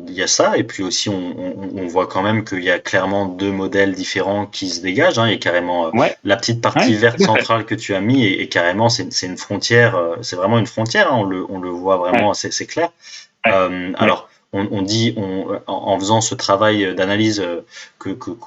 Speaker 1: il y a ça, et puis aussi, on voit quand même qu'il y a clairement deux modèles différents qui se dégagent, hein. Il y a carrément
Speaker 2: ouais,
Speaker 1: la petite partie
Speaker 2: ouais,
Speaker 1: verte
Speaker 2: tout à fait.
Speaker 1: centrale que tu as mis, et carrément, c'est une frontière, c'est vraiment une frontière, hein. On le voit vraiment,
Speaker 2: Ouais,
Speaker 1: c'est clair.
Speaker 2: ouais, ouais.
Speaker 1: Alors, on dit, en faisant ce travail d'analyse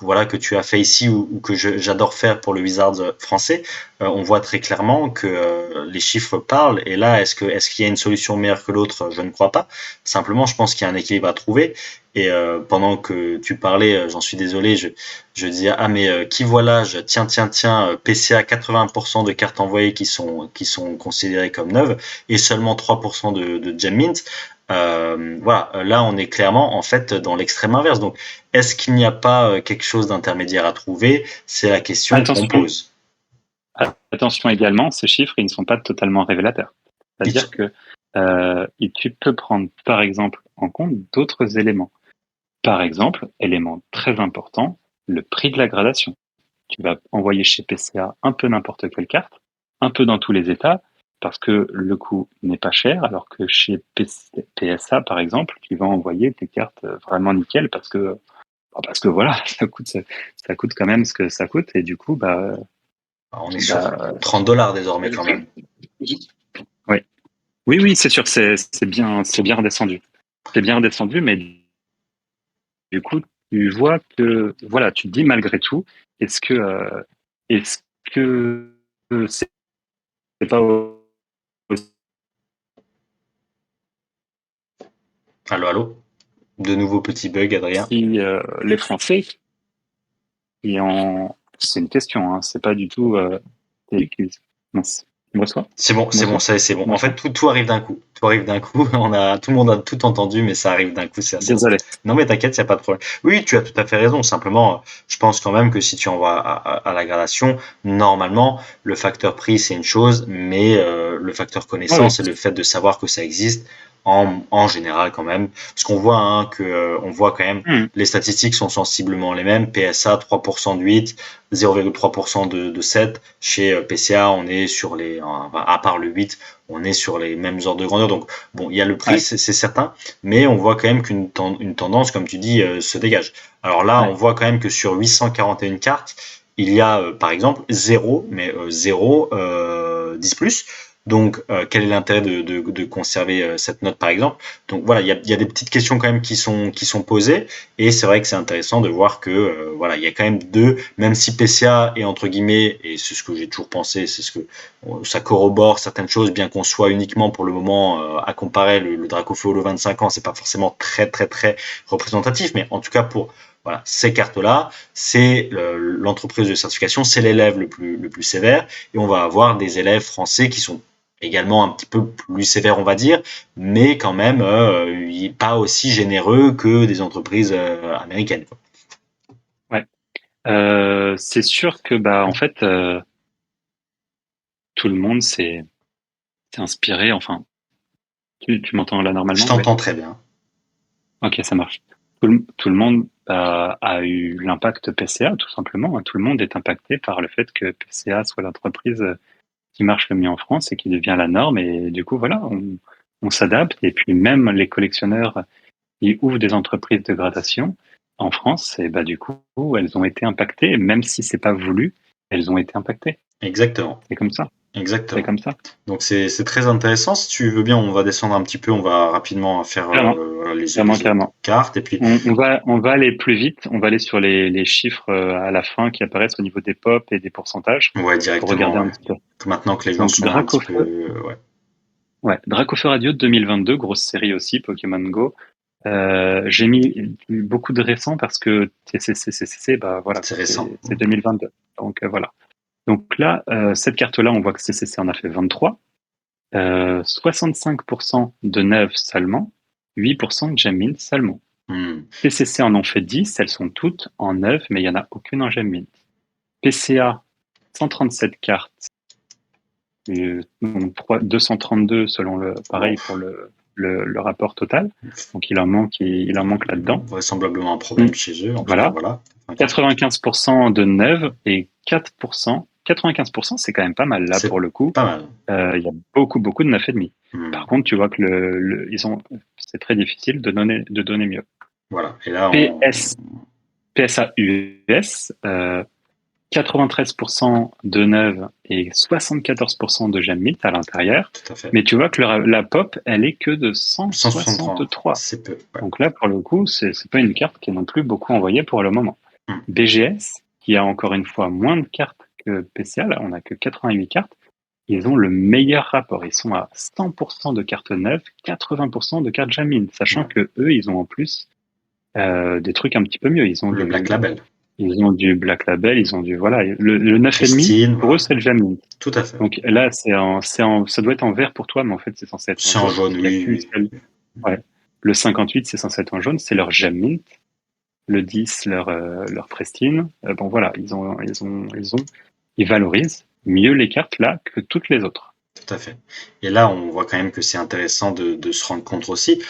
Speaker 1: voilà, que tu as fait ici, ou que j'adore faire pour le Wizards français, on voit très clairement que les chiffres parlent. Et là, est-ce qu'il y a une solution meilleure que l'autre? Je ne crois pas. Simplement, je pense qu'il y a un équilibre à trouver. Et pendant que tu parlais, j'en suis désolé, je disais, ah mais qui voit l'âge, tiens, PCA 80% de cartes envoyées qui sont considérées comme neuves, et seulement 3% de gem mint. Voilà, là on est clairement en fait dans l'extrême inverse. Donc, est-ce qu'il n'y a pas quelque chose d'intermédiaire à trouver? C'est la question qu'on
Speaker 2: Attention,
Speaker 1: pose.
Speaker 2: attention également, ces chiffres, ils ne sont pas totalement révélateurs.
Speaker 1: Ils
Speaker 2: C'est-à-dire
Speaker 1: sont-
Speaker 2: que et tu peux prendre, par exemple, en compte d'autres éléments. Par exemple, élément très important, le prix de la gradation. Tu vas envoyer chez PCA un peu n'importe quelle carte, un peu dans tous les états, parce que le coût n'est pas cher, alors que chez PSA, par exemple, tu vas envoyer tes cartes vraiment nickel parce que voilà, ça coûte quand même ce que ça coûte, et du coup,
Speaker 1: On est sur
Speaker 2: bah,
Speaker 1: 30 $ désormais quand même.
Speaker 2: ouais. Oui, c'est sûr, c'est bien redescendu. C'est bien redescendu, mais du coup, tu vois que, voilà, tu te dis malgré tout, est-ce que, euh, est-ce que c'est pas aussi
Speaker 1: Allô, allô? De nouveaux petits bugs, Adrien.
Speaker 2: les Français qui en, c'est une question, hein, c'est pas du tout, mince. Tu me reçois? Tu me reçois?
Speaker 1: C'est bon.
Speaker 2: Tu me
Speaker 1: En fait,
Speaker 2: reçois?
Speaker 1: tout arrive d'un coup. Tout arrive d'un coup. Tout le monde a tout entendu, mais ça arrive d'un coup. C'est assez drôle.
Speaker 2: Désolé.
Speaker 1: Non, mais t'inquiète, il n'y a pas de problème. Oui, tu as tout à fait raison. Simplement, je pense quand même que si tu envoies à la gradation, normalement, le facteur prix, c'est une chose, mais le facteur
Speaker 2: Oui, oui.
Speaker 1: connaissance et le fait de savoir que ça existe, en général quand même. Parce qu'on voit, hein, on voit quand même,
Speaker 2: Mhm.
Speaker 1: les statistiques sont sensiblement les mêmes. PSA, 3% de 8, 0,3% de 7. Chez PCA, on est sur à part le 8, on est sur les mêmes ordres de grandeur. Donc, bon, il y a le prix,
Speaker 2: Ouais,
Speaker 1: c'est certain, mais on voit quand même une tendance, comme tu dis, se dégage. Alors là, on
Speaker 2: ouais.
Speaker 1: voit quand même que sur 841 cartes, il y a, par exemple, 0, mais 0, 10 plus. Donc, quel est l'intérêt de conserver cette note, par exemple? Donc voilà, il y a des petites questions quand même qui sont posées, et c'est vrai que c'est intéressant de voir que voilà, il y a quand même deux, même si PCA est entre guillemets, et c'est ce que j'ai toujours pensé, c'est ce que ça corrobore certaines choses, bien qu'on soit uniquement pour le moment à comparer le Dracofeu Holo 25 ans, c'est pas forcément très représentatif, mais en tout cas pour voilà, ces cartes-là, c'est l'entreprise de certification, c'est l'élève le plus sévère, et on va avoir des élèves français qui sont également un petit peu plus sévères, on va dire, mais quand même pas aussi généreux que des entreprises américaines, quoi.
Speaker 2: Ouais. C'est sûr que en fait tout le monde s'est inspiré. Enfin, tu m'entends là
Speaker 1: Je
Speaker 2: normalement? Ouais.
Speaker 1: t'entends très bien.
Speaker 2: Ok, ça marche. Tout le monde a eu l'impact PCA tout simplement, hein. Tout le monde est impacté par le fait que PCA soit l'entreprise qui marche le mieux en France et qui devient la norme. Et du coup, voilà, on s'adapte. Et puis même les collectionneurs qui ouvrent des entreprises de gradation en France, et du coup, elles ont été impactées, même si c'est pas voulu, elles ont été impactées.
Speaker 1: Exactement.
Speaker 2: C'est comme ça. C'est
Speaker 1: Exactement.
Speaker 2: comme ça.
Speaker 1: Donc c'est très intéressant. Si tu veux bien, on va descendre un petit peu, on va rapidement faire
Speaker 2: Carrément,
Speaker 1: voilà,
Speaker 2: carrément,
Speaker 1: les autres
Speaker 2: carrément.
Speaker 1: cartes. Et puis,
Speaker 2: On va aller plus vite. On va aller sur les chiffres à la fin qui apparaissent au niveau des pop et des pourcentages
Speaker 1: ouais,
Speaker 2: pour regarder
Speaker 1: directement,
Speaker 2: un
Speaker 1: ouais.
Speaker 2: petit peu.
Speaker 1: Maintenant que les gens
Speaker 2: Donc,
Speaker 1: sont un petit peu, ouais.
Speaker 2: Dracofeu Radio 2022, grosse série aussi, Pokémon Go. J'ai mis beaucoup de récents parce que CCCCC, voilà,
Speaker 1: C'est récent.
Speaker 2: c'est 2022. Donc, voilà. Donc là, cette carte-là, on voit que CCC en a fait 23. 65% de neuves seulement, 8% de Jamin seulement.
Speaker 1: Hmm.
Speaker 2: PCC en ont fait 10, elles sont toutes en neuf, mais il n'y en a aucune en Jamin. PCA, 137 cartes, donc 232 selon le,
Speaker 1: Bon,
Speaker 2: pareil pour le le rapport total. Donc il en manque là-dedans.
Speaker 1: Vraisemblablement un problème chez eux. En tout cas, voilà.
Speaker 2: 95% de neuves et 4%. 95%, c'est quand même pas mal là
Speaker 1: C'est
Speaker 2: pour le coup.
Speaker 1: pas mal.
Speaker 2: Il y a beaucoup de 9,5. Par contre, tu vois que c'est très difficile de donner mieux.
Speaker 1: Voilà. Et là,
Speaker 2: PSA US, 93% de neuves et 74% de gemme mint à l'intérieur.
Speaker 1: Tout à fait.
Speaker 2: Mais tu vois que la pop, elle est que de 163.
Speaker 1: C'est peu. Ouais.
Speaker 2: Donc là, pour le coup, c'est pas une carte qui est non plus beaucoup envoyée pour le moment. BGS, qui a encore une fois moins de cartes que PCA, là, on n'a que 88 cartes. Ils ont le meilleur rapport. Ils sont à 100% de cartes neuves, 80% de cartes gemme mint, sachant que eux, ils ont en plus des trucs un petit peu mieux. Ils ont
Speaker 1: le Black Label.
Speaker 2: Ils ont du Black Label, ils ont du voilà le 9,5 pour eux c'est le gemme mint.
Speaker 1: Tout à fait.
Speaker 2: Donc là ça doit être en vert pour toi, mais en fait c'est censé être
Speaker 1: c'est en jaune. Oui.
Speaker 2: Ouais. Le 58 c'est censé être en jaune, c'est leur gemme mint. Le 10 leur pristine. Bon voilà, ils valorisent mieux les cartes là que toutes les autres.
Speaker 1: Tout à fait. Et là, on voit quand même que c'est intéressant de se rendre compte aussi.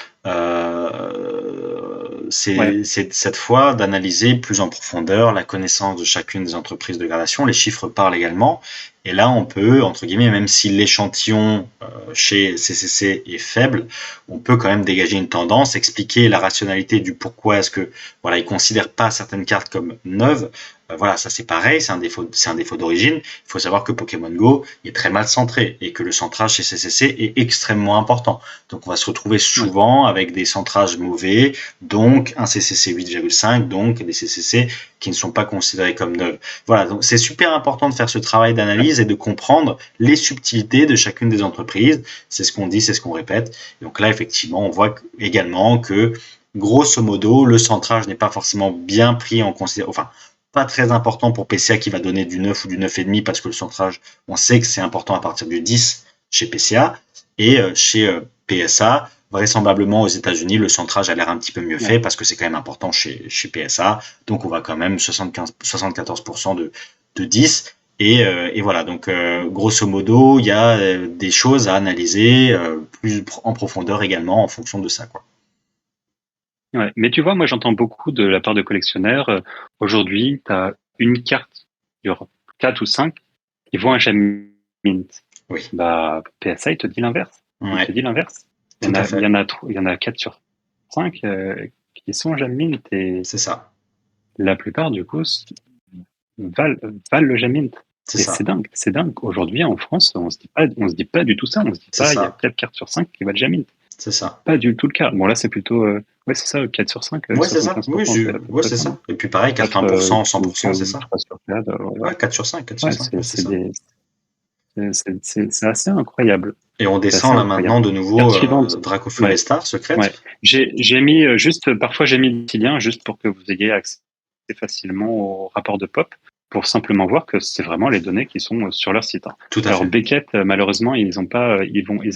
Speaker 1: C'est cette fois d'analyser plus en profondeur la connaissance de chacune des entreprises de gradation. Les chiffres parlent également. Et là, on peut, entre guillemets, même si l'échantillon chez CCC est faible, on peut quand même dégager une tendance, expliquer la rationalité du pourquoi est-ce que voilà, ils considèrent pas certaines cartes comme neuves. Voilà, ça c'est pareil, c'est un défaut d'origine. Il faut savoir que Pokémon Go est très mal centré et que le centrage chez CCC est extrêmement important. Donc on va se retrouver souvent avec des centrages mauvais, donc un CCC 8,5, donc des CCC qui ne sont pas considérés comme neuves. Voilà, donc c'est super important de faire ce travail d'analyse et de comprendre les subtilités de chacune des entreprises. C'est ce qu'on dit, c'est ce qu'on répète. Et donc là, effectivement, on voit également que grosso modo, le centrage n'est pas forcément bien pris en considération. Enfin, pas très important pour PCA qui va donner du 9 ou du 9,5 parce que le centrage, on sait que c'est important à partir du 10 chez PCA. Et chez PSA, vraisemblablement aux États-Unis, le centrage a l'air un petit peu mieux fait parce que c'est quand même important chez PSA. Donc on va quand même 74% de 10. Et voilà, donc grosso modo, il y a des choses à analyser plus en profondeur également en fonction de ça, quoi.
Speaker 2: Ouais, mais tu vois, moi j'entends beaucoup de la part de collectionneurs. Aujourd'hui, tu as une carte sur 4 ou 5 qui vont à gemme mint.
Speaker 1: Oui.
Speaker 2: Bah, PSA, il te dit l'inverse.
Speaker 1: Ouais.
Speaker 2: Il te dit l'inverse. Il y en a 4 sur 5 qui sont gemme mint. Et
Speaker 1: c'est ça.
Speaker 2: La plupart, du coup, valent le gemme mint.
Speaker 1: C'est
Speaker 2: et
Speaker 1: ça.
Speaker 2: C'est dingue. Aujourd'hui, en France, on se dit pas du tout ça. On se dit pas, il y a 4 cartes sur 5 qui valent gemme mint.
Speaker 1: C'est ça.
Speaker 2: Pas du tout le cas. Bon, là, c'est plutôt. Ouais, c'est ça, 4 sur 5.
Speaker 1: Ouais, c'est ça. Oui, c'est ça. Et puis pareil, 80%, 100%, c'est ça.
Speaker 2: 3 sur 4,
Speaker 1: ouais, 4 sur 5. 4 sur 5
Speaker 2: c'est assez incroyable.
Speaker 1: Et on descend là maintenant de nouveau Dracofeu et Star, secrète.
Speaker 2: Ouais. J'ai mis parfois j'ai mis des petits liens juste pour que vous ayez accès facilement au rapport de pop, pour simplement voir que c'est vraiment les données qui sont sur leur site.
Speaker 1: Tout à
Speaker 2: Alors
Speaker 1: fait.
Speaker 2: Beckett, malheureusement, ils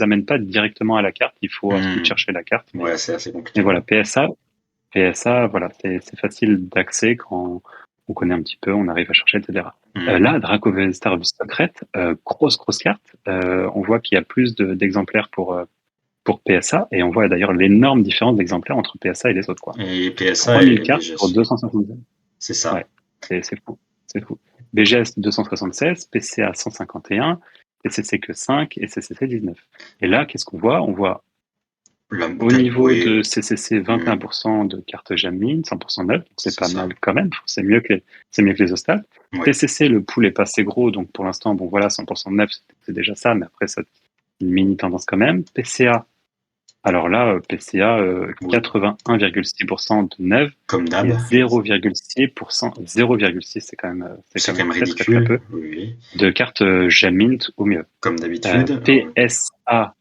Speaker 2: amènent pas directement à la carte. Il faut ensuite chercher la carte.
Speaker 1: Ouais, c'est assez compliqué.
Speaker 2: Mais voilà, PSA, voilà, c'est facile d'accès quand on connaît un petit peu, on arrive à chercher, etc. Là, Dracofeu Star secrète, grosse carte. On voit qu'il y a plus d'exemplaires pour PSA, et on voit d'ailleurs l'énorme différence d'exemplaires entre PSA et les autres, quoi.
Speaker 1: Et PSA
Speaker 2: 3000 cartes pour 276.
Speaker 1: C'est ça.
Speaker 2: Ouais, c'est fou. BGS 276, PCA 151, TCC que 5 et CCC 19. Et là, qu'est-ce qu'on voit ? On voit au niveau de CCC 21% de cartes gemme mint, 100% neuves, c'est pas mal quand même, c'est mieux que les Ostal. TCC, le pool est pas assez gros, donc pour l'instant, bon voilà, 100% neuf, c'est déjà ça, mais après, c'est une mini tendance quand même. PCA, alors là, PCA, 81,6% de neuf,
Speaker 1: comme d'hab,
Speaker 2: 0,6%, 0,6, c'est quand même
Speaker 1: ridicule,
Speaker 2: très peu, de cartes gemme mint au mieux.
Speaker 1: Comme d'habitude.
Speaker 2: PSA,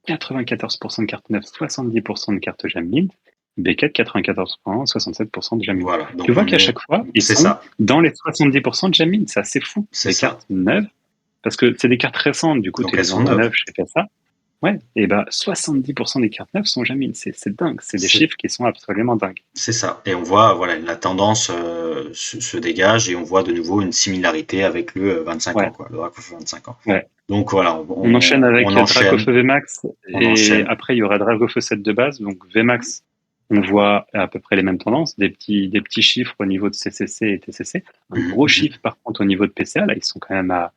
Speaker 2: 94% de cartes neuves, 70% de cartes gemme mint. Beckett, 94%, 67% de gemme mint.
Speaker 1: Voilà,
Speaker 2: tu vois qu'à chaque fois, ils sont dans les 70% de gemme mint. C'est assez fou.
Speaker 1: C'est
Speaker 2: les cartes neuves, parce que c'est des cartes récentes, du coup, tu es dans neuves chez PSA. Ouais, et bah 70% des cartes neuves sont Jamil. C'est dingue. C'est des
Speaker 1: C'est
Speaker 2: chiffres qui sont absolument dingues.
Speaker 1: c'est ça. Et on voit, voilà, la tendance se dégage et on voit de nouveau une similarité avec le 25 ans,
Speaker 2: Ouais,
Speaker 1: quoi, le Dracofeu 25 ans.
Speaker 2: ouais.
Speaker 1: Donc voilà,
Speaker 2: On enchaîne
Speaker 1: on
Speaker 2: avec
Speaker 1: enchaîne,
Speaker 2: Dracofeu VMAX
Speaker 1: on
Speaker 2: et
Speaker 1: enchaîne.
Speaker 2: après il y aura Dracofeu 7 de base. Donc VMAX, on voit à peu près les mêmes tendances, des petits chiffres au niveau de CCC et TCC. Un
Speaker 1: Mhm,
Speaker 2: gros
Speaker 1: mhm.
Speaker 2: chiffre par contre au niveau de PCA, là ils sont quand même à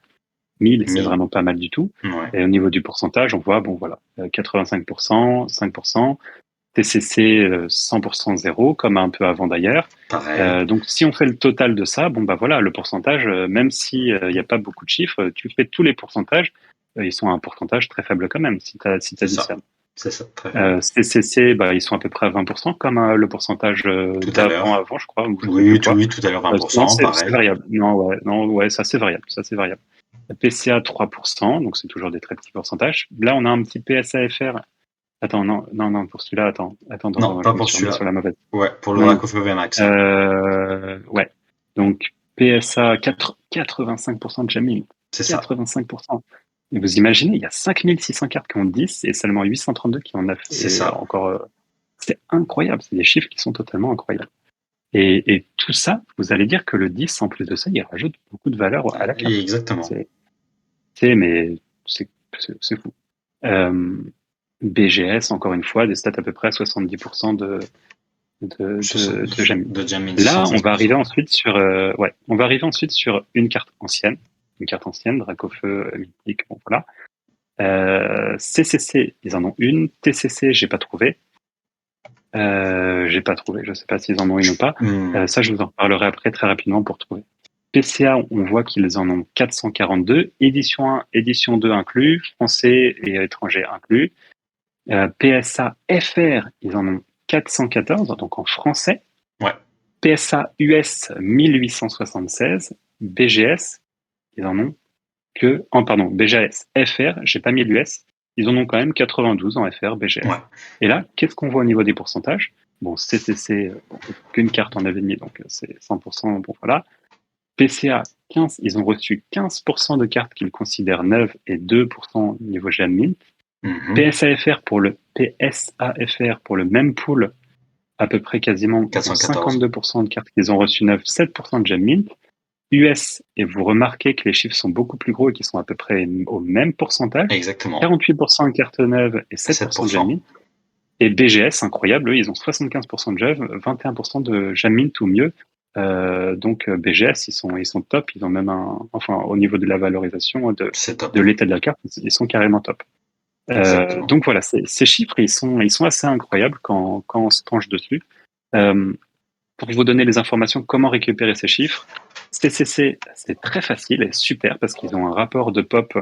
Speaker 2: 1000 et c'est
Speaker 1: 1000.
Speaker 2: vraiment pas mal du tout.
Speaker 1: Ouais,
Speaker 2: Et au niveau du pourcentage, on voit, bon voilà, 85%, 5%, TCC 100% zéro, comme un peu avant d'ailleurs.
Speaker 1: pareil.
Speaker 2: Donc si on fait le total de ça, bon bah voilà, le pourcentage, même si il n'y a pas beaucoup de chiffres, tu fais tous les pourcentages, ils sont à un pourcentage très faible quand même, si
Speaker 1: C'est
Speaker 2: t'additionnes.
Speaker 1: ça. C'est ça, très faible.
Speaker 2: CCC, bah, ils sont à peu près à 20%, comme le pourcentage
Speaker 1: Tout à
Speaker 2: d'avant,
Speaker 1: l'heure.
Speaker 2: avant, je crois, ou je sais plus
Speaker 1: Oui,
Speaker 2: quoi.
Speaker 1: oui, tout à l'heure
Speaker 2: Non,
Speaker 1: 20%,
Speaker 2: c'est
Speaker 1: pareil.
Speaker 2: variable. Non, ouais, ça c'est variable, ça c'est variable. PCA 3%, donc c'est toujours des très petits pourcentages. Là, on a un petit PSAFR. Attends, non, pour celui-là,
Speaker 1: Non,
Speaker 2: je
Speaker 1: pas
Speaker 2: me
Speaker 1: pour
Speaker 2: suis remis
Speaker 1: celui-là.
Speaker 2: sur la mauvaise.
Speaker 1: Ouais, pour le
Speaker 2: Non,
Speaker 1: Dracofeu VMAX, là.
Speaker 2: ouais. Donc, PSA 85% de Jamil.
Speaker 1: C'est ça.
Speaker 2: 85%. Et vous imaginez, il y a 5600 cartes qui ont 10 et seulement 832 qui en ont 9.
Speaker 1: C'est
Speaker 2: Et
Speaker 1: ça.
Speaker 2: encore, c'est incroyable. C'est des chiffres qui sont totalement incroyables. Et tout ça, vous allez dire que le 10, en plus de ça, il rajoute beaucoup de valeur à la carte.
Speaker 1: Exactement.
Speaker 2: C'est, mais c'est fou. Euh, BGS, encore une fois, des stats à peu près à 70% de Jamil.
Speaker 1: De Jamin
Speaker 2: Là, on va
Speaker 1: 76%.
Speaker 2: arriver ensuite sur, ouais, on va arriver ensuite sur une carte ancienne, Dracofeu, mythique, bon voilà. CCC, ils en ont une. TCC, j'ai pas trouvé. Je sais pas s'ils en ont une ou pas.
Speaker 1: Hmm,
Speaker 2: Ça, je vous en reparlerai après très rapidement pour trouver. PCA, on voit qu'ils en ont 442. Édition 1, édition 2 inclus, français et étrangers inclus. PSA FR, ils en ont 414, donc en français.
Speaker 1: ouais.
Speaker 2: PSA US 1876, BGS, ils en ont que, pardon, BGS FR, j'ai pas mis l'US, ils en ont quand même 92 en FR,
Speaker 1: Ouais.
Speaker 2: BGS. Et là, qu'est-ce qu'on voit au niveau des pourcentages? Bon, CCC, bon, qu'une carte en avait mis, donc c'est 100%, bon voilà. PCA 15, ils ont reçu 15% de cartes qu'ils considèrent neuves et 2% niveau GM
Speaker 1: Mhm.
Speaker 2: PSAFR pour le même pool, à peu près quasiment, ils ont
Speaker 1: 414.
Speaker 2: 52% de cartes qu'ils ont reçues neuves, 7% de gem mint. US, et vous remarquez que les chiffres sont beaucoup plus gros et qu'ils sont à peu près au même pourcentage,
Speaker 1: Exactement.
Speaker 2: 48% de cartes neuves et 7% de gem
Speaker 1: 7%.
Speaker 2: mint. Et BGS, incroyable, eux, ils ont 75% de gem, 21% de gem mint ou mieux. Donc BGS, ils sont top, ils ont même enfin au niveau de la valorisation
Speaker 1: C'est top.
Speaker 2: de l'état de la carte, ils sont carrément top.
Speaker 1: Exactement.
Speaker 2: Donc voilà, ces chiffres, ils sont assez incroyables quand on se penche dessus. Euh, pour vous donner les informations, comment récupérer ces chiffres, CCC, c'est très facile et super parce qu'ils ont un rapport de pop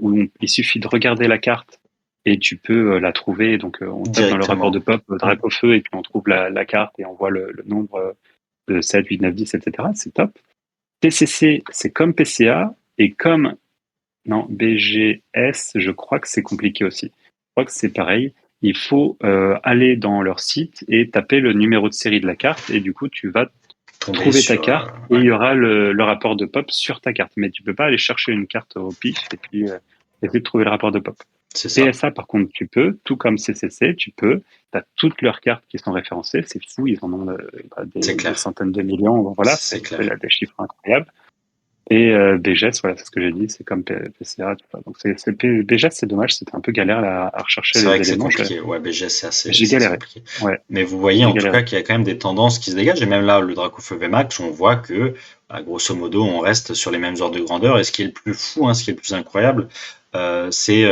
Speaker 2: où il suffit de regarder la carte et tu peux la trouver. Donc on tape dans le rapport de
Speaker 1: Directement.
Speaker 2: pop Dracofeu et puis on trouve la carte et on voit le nombre de 7, 8, 9, 10, etc. C'est top. TCC, c'est comme PCA et comme non, BGS, je crois que c'est compliqué aussi. Je crois que c'est pareil. Il faut aller dans leur site et taper le numéro de série de la carte et du coup tu vas
Speaker 1: Tomber
Speaker 2: trouver ta
Speaker 1: sur.
Speaker 2: carte et
Speaker 1: Ouais.
Speaker 2: il y aura le rapport de pop sur ta carte. Mais tu peux pas aller chercher une carte au pif et puis essayer de trouver le rapport de pop.
Speaker 1: C'est ça.
Speaker 2: PSA par contre tu peux, tout comme CCC, tu peux. Tu as toutes leurs cartes qui sont référencées, c'est fou, ils en ont
Speaker 1: C'est
Speaker 2: des
Speaker 1: clair.
Speaker 2: centaines de millions. Donc voilà,
Speaker 1: C'est
Speaker 2: c'est
Speaker 1: clair.
Speaker 2: là des chiffres incroyables. Et BGS, voilà, c'est ce que j'ai dit, c'est comme PCA, tout ça. Donc BGS, c'est dommage, c'était un peu galère à rechercher
Speaker 1: C'est vrai
Speaker 2: les
Speaker 1: que c'est
Speaker 2: éléments.
Speaker 1: compliqué. Ouais, BGS,
Speaker 2: J'ai
Speaker 1: c'est assez
Speaker 2: galéré.
Speaker 1: compliqué.
Speaker 2: Ouais,
Speaker 1: Mais vous voyez
Speaker 2: j'ai
Speaker 1: en tout
Speaker 2: galéré.
Speaker 1: cas qu'il y a quand même des tendances qui se dégagent. Et même là, le Dracofeu VMAX, on voit que, bah, grosso modo, on reste sur les mêmes ordres de grandeur. Et ce qui est le plus fou, hein, ce qui est le plus incroyable, c'est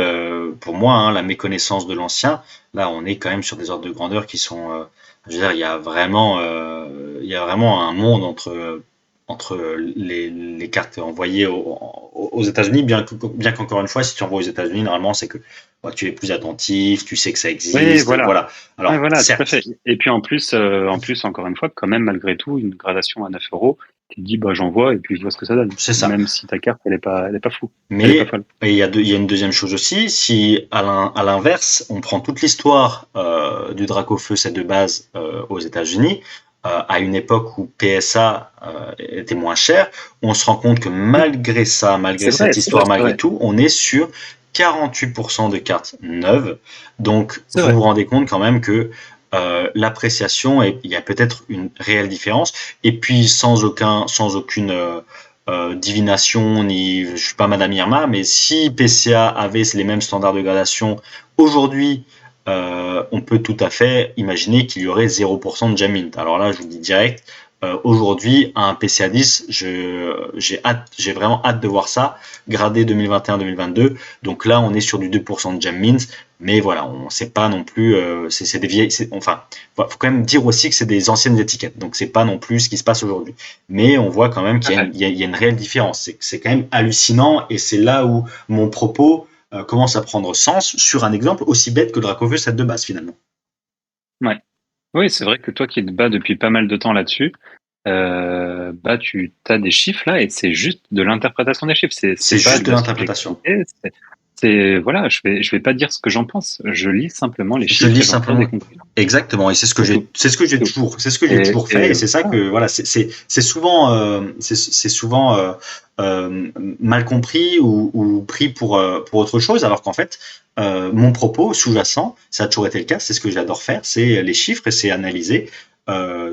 Speaker 1: pour moi hein, la méconnaissance de l'ancien. Là, on est quand même sur des ordres de grandeur qui sont. Je veux dire, il y a vraiment un monde entre les cartes envoyées aux États-Unis, bien qu'encore une fois, si tu envoies aux États-Unis, normalement, c'est que bah, tu es plus attentif, tu sais que ça
Speaker 2: Oui,
Speaker 1: existe,
Speaker 2: voilà.
Speaker 1: voilà.
Speaker 2: Ouais,
Speaker 1: Alors,
Speaker 2: voilà, tout à fait.
Speaker 1: certes,
Speaker 2: Et puis en plus, encore une fois, quand même, malgré tout, une gradation à 9 euros, tu te dis, bah, j'envoie et puis je vois ce que ça donne.
Speaker 1: c'est ça.
Speaker 2: Même si ta carte, elle est pas fou. Elle est pas
Speaker 1: Mais
Speaker 2: folle.
Speaker 1: il y a une deuxième chose aussi, si à l'inverse, on prend toute l'histoire du Dracofeu, c'est de base aux États-Unis, à une époque où PSA était moins cher, on se rend compte que malgré ça, malgré cette histoire,
Speaker 2: C'est
Speaker 1: malgré
Speaker 2: vrai.
Speaker 1: tout, on est sur 48% de cartes neuves. Donc,
Speaker 2: C'est
Speaker 1: vous
Speaker 2: vrai.
Speaker 1: vous rendez compte quand même que l'appréciation, il y a peut-être une réelle différence. Et puis, sans aucune divination, ni je suis pas Madame Irma, mais si PCA avait les mêmes standards de gradation aujourd'hui, on peut tout à fait imaginer qu'il y aurait 0% de gem mint. Alors là, je vous dis direct, aujourd'hui, un PCA 10, j'ai vraiment hâte de voir ça, gradé 2021-2022. Donc là, on est sur du 2% de gem mint, mais voilà, on sait pas non plus, c'est des vieilles, enfin, faut quand même dire aussi que c'est des anciennes étiquettes, donc c'est pas non plus ce qui se passe aujourd'hui. Mais on voit quand même qu'il y a, il y a une réelle différence. C'est quand même hallucinant, et c'est là où mon propos commence à prendre sens sur un exemple aussi bête que le Dracoveux 7 de base finalement.
Speaker 2: Ouais. Oui, c'est vrai que toi qui te bats depuis pas mal de temps là-dessus, bah tu as des chiffres là et c'est juste de l'interprétation des chiffres.
Speaker 1: C'est
Speaker 2: C'est pas
Speaker 1: juste
Speaker 2: de
Speaker 1: de
Speaker 2: la
Speaker 1: l'interprétation.
Speaker 2: subjectivité. Voilà, je vais pas dire ce que j'en pense. Je lis simplement les
Speaker 1: Je
Speaker 2: chiffres
Speaker 1: lis
Speaker 2: et j'en tire des
Speaker 1: simplement.
Speaker 2: conclusions.
Speaker 1: Exactement, et
Speaker 2: C'est tout. C'est tout.
Speaker 1: c'est ce que j'ai toujours fait, et c'est ça
Speaker 2: Voilà.
Speaker 1: que voilà, c'est souvent, c'est souvent mal compris ou pris pour autre chose, alors qu'en fait, mon propos sous-jacent, ça a toujours été le cas, c'est ce que j'adore faire, c'est les chiffres et c'est analyser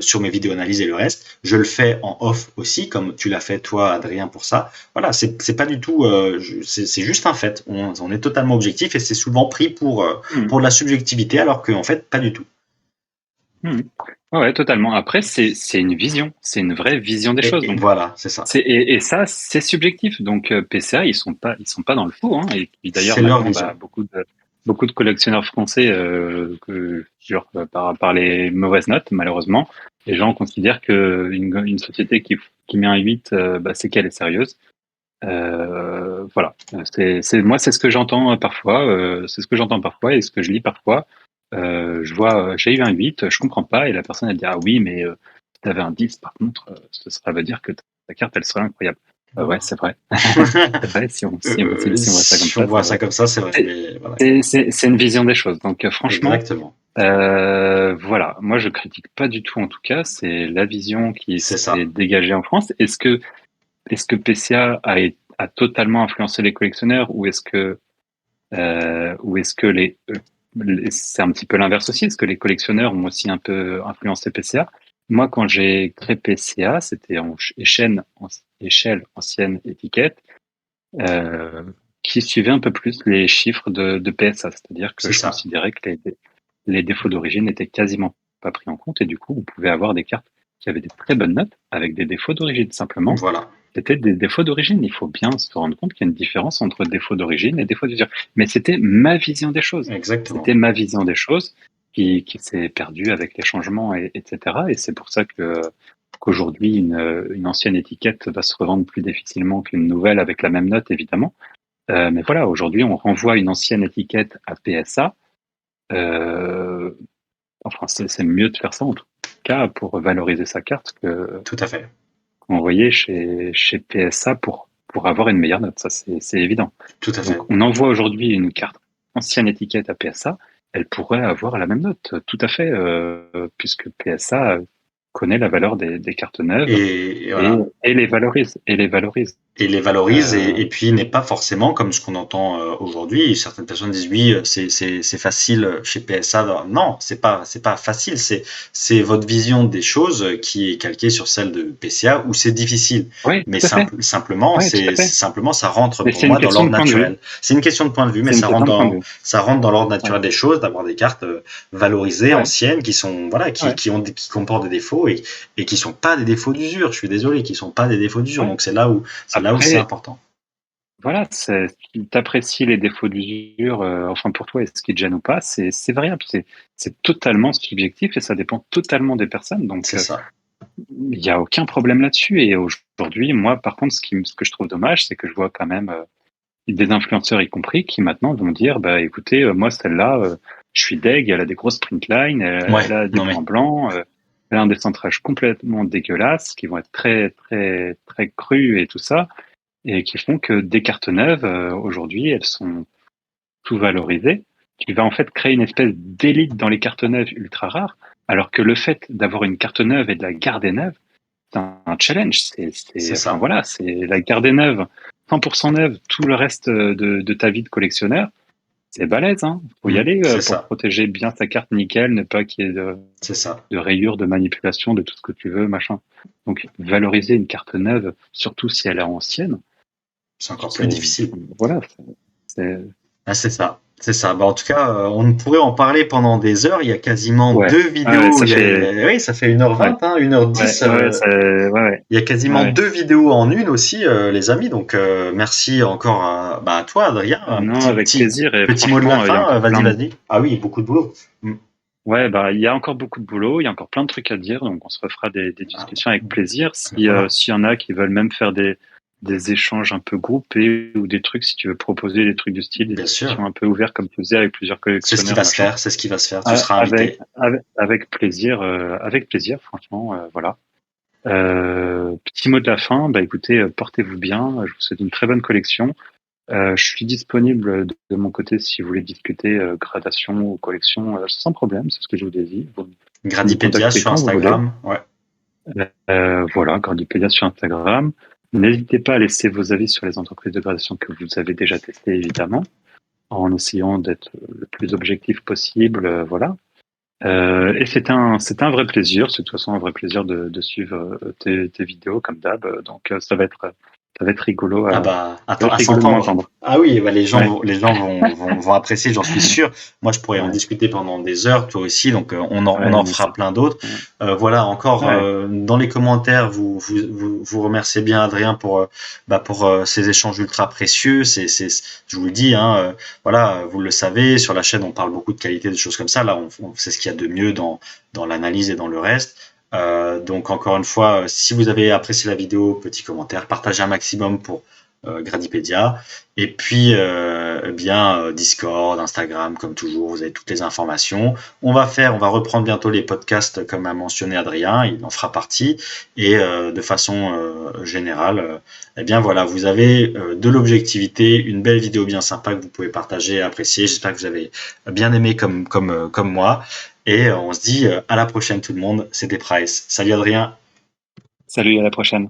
Speaker 1: sur mes vidéos analyses et le reste. Je le fais en off aussi, comme tu l'as fait toi, Adrien, pour ça. Voilà, c'est pas du tout, c'est juste un fait. On est totalement objectif et c'est souvent pris
Speaker 2: Mhm.
Speaker 1: pour de la subjectivité, alors qu'en fait, pas du tout.
Speaker 2: Mhm. Ouais, ouais, totalement. Après, c'est une vision, c'est une vraie vision des choses.
Speaker 1: Et
Speaker 2: Donc,
Speaker 1: voilà, c'est ça.
Speaker 2: et ça, c'est subjectif. Donc, PCA, ils sont pas dans le faux, hein. Et puis d'ailleurs,
Speaker 1: C'est leur
Speaker 2: maintenant,
Speaker 1: vision.
Speaker 2: bah, beaucoup de collectionneurs français, par les mauvaises notes, malheureusement, les gens considèrent que une société qui met un 8, bah, c'est qu'elle est sérieuse. Voilà. Moi, c'est ce que j'entends parfois. C'est ce que j'entends parfois et ce que je lis parfois. Je vois, j'ai eu un 8, je comprends pas, et la personne elle dit ah oui, mais si tu avais un 10, par contre, ça veut dire que ta carte elle serait incroyable. Ouais, c'est vrai. C'est vrai, si on voit ça comme
Speaker 1: Si on
Speaker 2: ça,
Speaker 1: voit
Speaker 2: c'est
Speaker 1: ça
Speaker 2: vrai.
Speaker 1: comme ça, c'est vrai.
Speaker 2: C'est
Speaker 1: Mais voilà.
Speaker 2: c'est une vision des choses. Donc franchement,
Speaker 1: Exactement.
Speaker 2: voilà, moi je critique pas du tout en tout cas, c'est la vision qui
Speaker 1: C'est
Speaker 2: s'est
Speaker 1: ça.
Speaker 2: dégagée en France. Est-ce que PCA a totalement influencé les collectionneurs, ou est-ce que c'est un petit peu l'inverse aussi? Est-ce que les collectionneurs ont aussi un peu influencé PCA? Moi, quand j'ai créé PCA, c'était échelle ancienne étiquette, euh, qui suivait un peu plus les chiffres de PSA. C'est-à-dire que
Speaker 1: C'est
Speaker 2: je
Speaker 1: ça.
Speaker 2: considérais que les défauts d'origine n'étaient quasiment pas pris en compte, et du coup, on pouvait avoir des cartes qui avaient des très bonnes notes avec des défauts d'origine. Simplement,
Speaker 1: Voilà.
Speaker 2: c'était des défauts d'origine. Il faut bien se rendre compte qu'il y a une différence entre défauts d'origine et défauts d'usure. Mais c'était ma vision des choses.
Speaker 1: Exactement.
Speaker 2: C'était ma vision des choses qui s'est perdue avec les changements, etc. Et c'est pour ça qu'aujourd'hui, une ancienne étiquette va se revendre plus difficilement qu'une nouvelle avec la même note, évidemment. Mais voilà, aujourd'hui, on renvoie une ancienne étiquette à PSA. Euh, enfin, c'est mieux de faire ça, en tout cas, pour valoriser sa carte que
Speaker 1: Tout à fait.
Speaker 2: envoyer chez PSA pour avoir une meilleure note. Ça, c'est évident.
Speaker 1: Tout à fait.
Speaker 2: Donc, on envoie aujourd'hui une carte ancienne étiquette à PSA, elle pourrait avoir la même note, tout à fait, puisque PSA connaît la valeur des cartes neuves
Speaker 1: Et
Speaker 2: et,
Speaker 1: voilà.
Speaker 2: et les valorise. Et les valorise.
Speaker 1: Et les valorise,
Speaker 2: Euh,
Speaker 1: et puis n'est pas forcément comme ce qu'on entend aujourd'hui. Certaines personnes disent oui, c'est facile chez PSA. Non, c'est pas facile. C'est votre vision des choses qui est calquée sur celle de PCA, où c'est difficile.
Speaker 2: oui,
Speaker 1: Mais
Speaker 2: tout à fait.
Speaker 1: simplement,
Speaker 2: Oui, tout à fait.
Speaker 1: simplement ça rentre
Speaker 2: Mais
Speaker 1: pour
Speaker 2: c'est une
Speaker 1: moi dans
Speaker 2: question
Speaker 1: l'ordre
Speaker 2: de point de vue.
Speaker 1: naturel. C'est une question de point de vue, mais
Speaker 2: C'est une question de point de vue.
Speaker 1: ça rentre dans l'ordre
Speaker 2: Ouais,
Speaker 1: naturel des choses d'avoir des cartes valorisées,
Speaker 2: ouais,
Speaker 1: anciennes, qui sont voilà,
Speaker 2: ouais,
Speaker 1: qui comportent des défauts, et qui sont pas des défauts d'usure. Je suis désolé, qui sont pas des défauts d'usure.
Speaker 2: ouais.
Speaker 1: Donc c'est là où c'est
Speaker 2: Après,
Speaker 1: important.
Speaker 2: voilà, tu apprécies les défauts d'usure, enfin pour toi, est-ce qu'ils te gênent ou pas, c'est variable, c'est totalement subjectif et ça dépend totalement des personnes. Donc,
Speaker 1: C'est ça.
Speaker 2: il n'y a aucun problème là-dessus. Et aujourd'hui, moi, par contre, ce que je trouve dommage, c'est que je vois quand même des influenceurs y compris qui maintenant vont dire, bah écoutez, moi celle-là, je suis deg, elle a des grosses print lines, elle
Speaker 1: Ouais,
Speaker 2: a des
Speaker 1: non mais
Speaker 2: points blancs, elle a un décentrage complètement dégueulasse, qui vont être très très très crus et tout ça, et qui font que des cartes neuves, aujourd'hui, elles sont tout valorisées. Tu vas en fait créer une espèce d'élite dans les cartes neuves ultra rares, alors que le fait d'avoir une carte neuve et de la garder neuve, un challenge.
Speaker 1: C'est
Speaker 2: Enfin
Speaker 1: ça,
Speaker 2: voilà, c'est la garder neuve, 100% neuve, tout le reste de ta vie de collectionneur. C'est balèze, hein. Faut y aller
Speaker 1: c'est
Speaker 2: pour
Speaker 1: ça,
Speaker 2: protéger bien sa carte nickel, ne pas qu'il y ait
Speaker 1: c'est ça.
Speaker 2: de rayures, de manipulation, de tout ce que tu veux, machin. Donc, valoriser une carte neuve, surtout si elle est ancienne,
Speaker 1: C'est encore plus
Speaker 2: c'est,
Speaker 1: difficile.
Speaker 2: voilà, c'est,
Speaker 1: Ah, c'est ça, c'est ça. Bah, en tout cas, on pourrait en parler pendant des heures. Il y a quasiment
Speaker 2: ouais.
Speaker 1: deux
Speaker 2: Ah ouais,
Speaker 1: vidéos.
Speaker 2: ça fait,
Speaker 1: Oui, ça fait 1h20,
Speaker 2: ouais,
Speaker 1: hein, 1h10.
Speaker 2: ouais, ouais,
Speaker 1: Il y a quasiment
Speaker 2: ouais.
Speaker 1: deux vidéos en une aussi, les amis. Donc, merci encore à toi, Adrien. Un
Speaker 2: Non,
Speaker 1: petit,
Speaker 2: avec
Speaker 1: petit,
Speaker 2: plaisir. Et
Speaker 1: petit mot de la
Speaker 2: franchement, il y a
Speaker 1: fin.
Speaker 2: encore
Speaker 1: Vas-y,
Speaker 2: plein de,
Speaker 1: vas-y. Ah oui, beaucoup de boulot. Mm.
Speaker 2: ouais, bah, il y a encore beaucoup de boulot, il y a encore plein de trucs à dire, donc on se refera des
Speaker 1: Ah,
Speaker 2: discussions avec plaisir.
Speaker 1: voilà.
Speaker 2: S'il y en a qui veulent même faire des échanges un peu groupés ou des trucs, si tu veux proposer des trucs du style, des
Speaker 1: Bien sûr.
Speaker 2: discussions un peu ouvertes comme tu faisais avec plusieurs
Speaker 1: C'est ce qui
Speaker 2: collectionneurs,
Speaker 1: va se
Speaker 2: machin.
Speaker 1: faire. C'est ce qui va se faire. Tu seras
Speaker 2: Avec,
Speaker 1: invité.
Speaker 2: avec plaisir, franchement, voilà. Petit mot de la fin, bah écoutez, portez-vous bien, je vous souhaite une très bonne collection. Je suis disponible de mon côté si vous voulez discuter gradation ou collection sans problème, c'est ce que je vous ai dit. Vous me
Speaker 1: Gradipédia
Speaker 2: contactez
Speaker 1: sur
Speaker 2: quand vous voulez.
Speaker 1: Instagram. Ouais.
Speaker 2: Voilà, Gradipédia sur Instagram. N'hésitez pas à laisser vos avis sur les entreprises de gradation que vous avez déjà testées, évidemment, en essayant d'être le plus objectif possible. Voilà. Et c'est un vrai plaisir. C'est de toute façon un vrai plaisir de suivre tes vidéos comme d'hab. Donc ça va être rigolo
Speaker 1: Ah bah,
Speaker 2: ça va
Speaker 1: attends,
Speaker 2: être
Speaker 1: à
Speaker 2: rigolo de
Speaker 1: s'entendre.
Speaker 2: m'entendre.
Speaker 1: Ah oui, bah
Speaker 2: Ouais,
Speaker 1: les gens vont apprécier, j'en suis sûr. Moi, je pourrais en
Speaker 2: ouais,
Speaker 1: discuter pendant des heures, toi aussi, donc on
Speaker 2: ouais,
Speaker 1: en
Speaker 2: moi
Speaker 1: fera
Speaker 2: aussi.
Speaker 1: plein d'autres.
Speaker 2: Ouais,
Speaker 1: Voilà, encore
Speaker 2: ouais,
Speaker 1: dans les commentaires, vous remerciez bien Adrien pour ces échanges ultra précieux. Je vous le dis, hein, voilà, vous le savez, sur la chaîne, on parle beaucoup de qualité, de choses comme ça. Là, c'est ce qu'il y a de mieux dans l'analyse et dans le reste. Donc encore une fois, si vous avez apprécié la vidéo, petit commentaire, partagez un maximum pour Gradipédia. Et puis, eh bien, Discord, Instagram, comme toujours, vous avez toutes les informations. On va reprendre bientôt les podcasts, comme a mentionné Adrien, il en fera partie. Et de façon générale, eh bien voilà, vous avez de l'objectivité, une belle vidéo bien sympa que vous pouvez partager et apprécier. J'espère que vous avez bien aimé comme moi. Et on se dit à la prochaine tout le monde, c'était Price. Salut Adrien.
Speaker 2: salut, à la prochaine.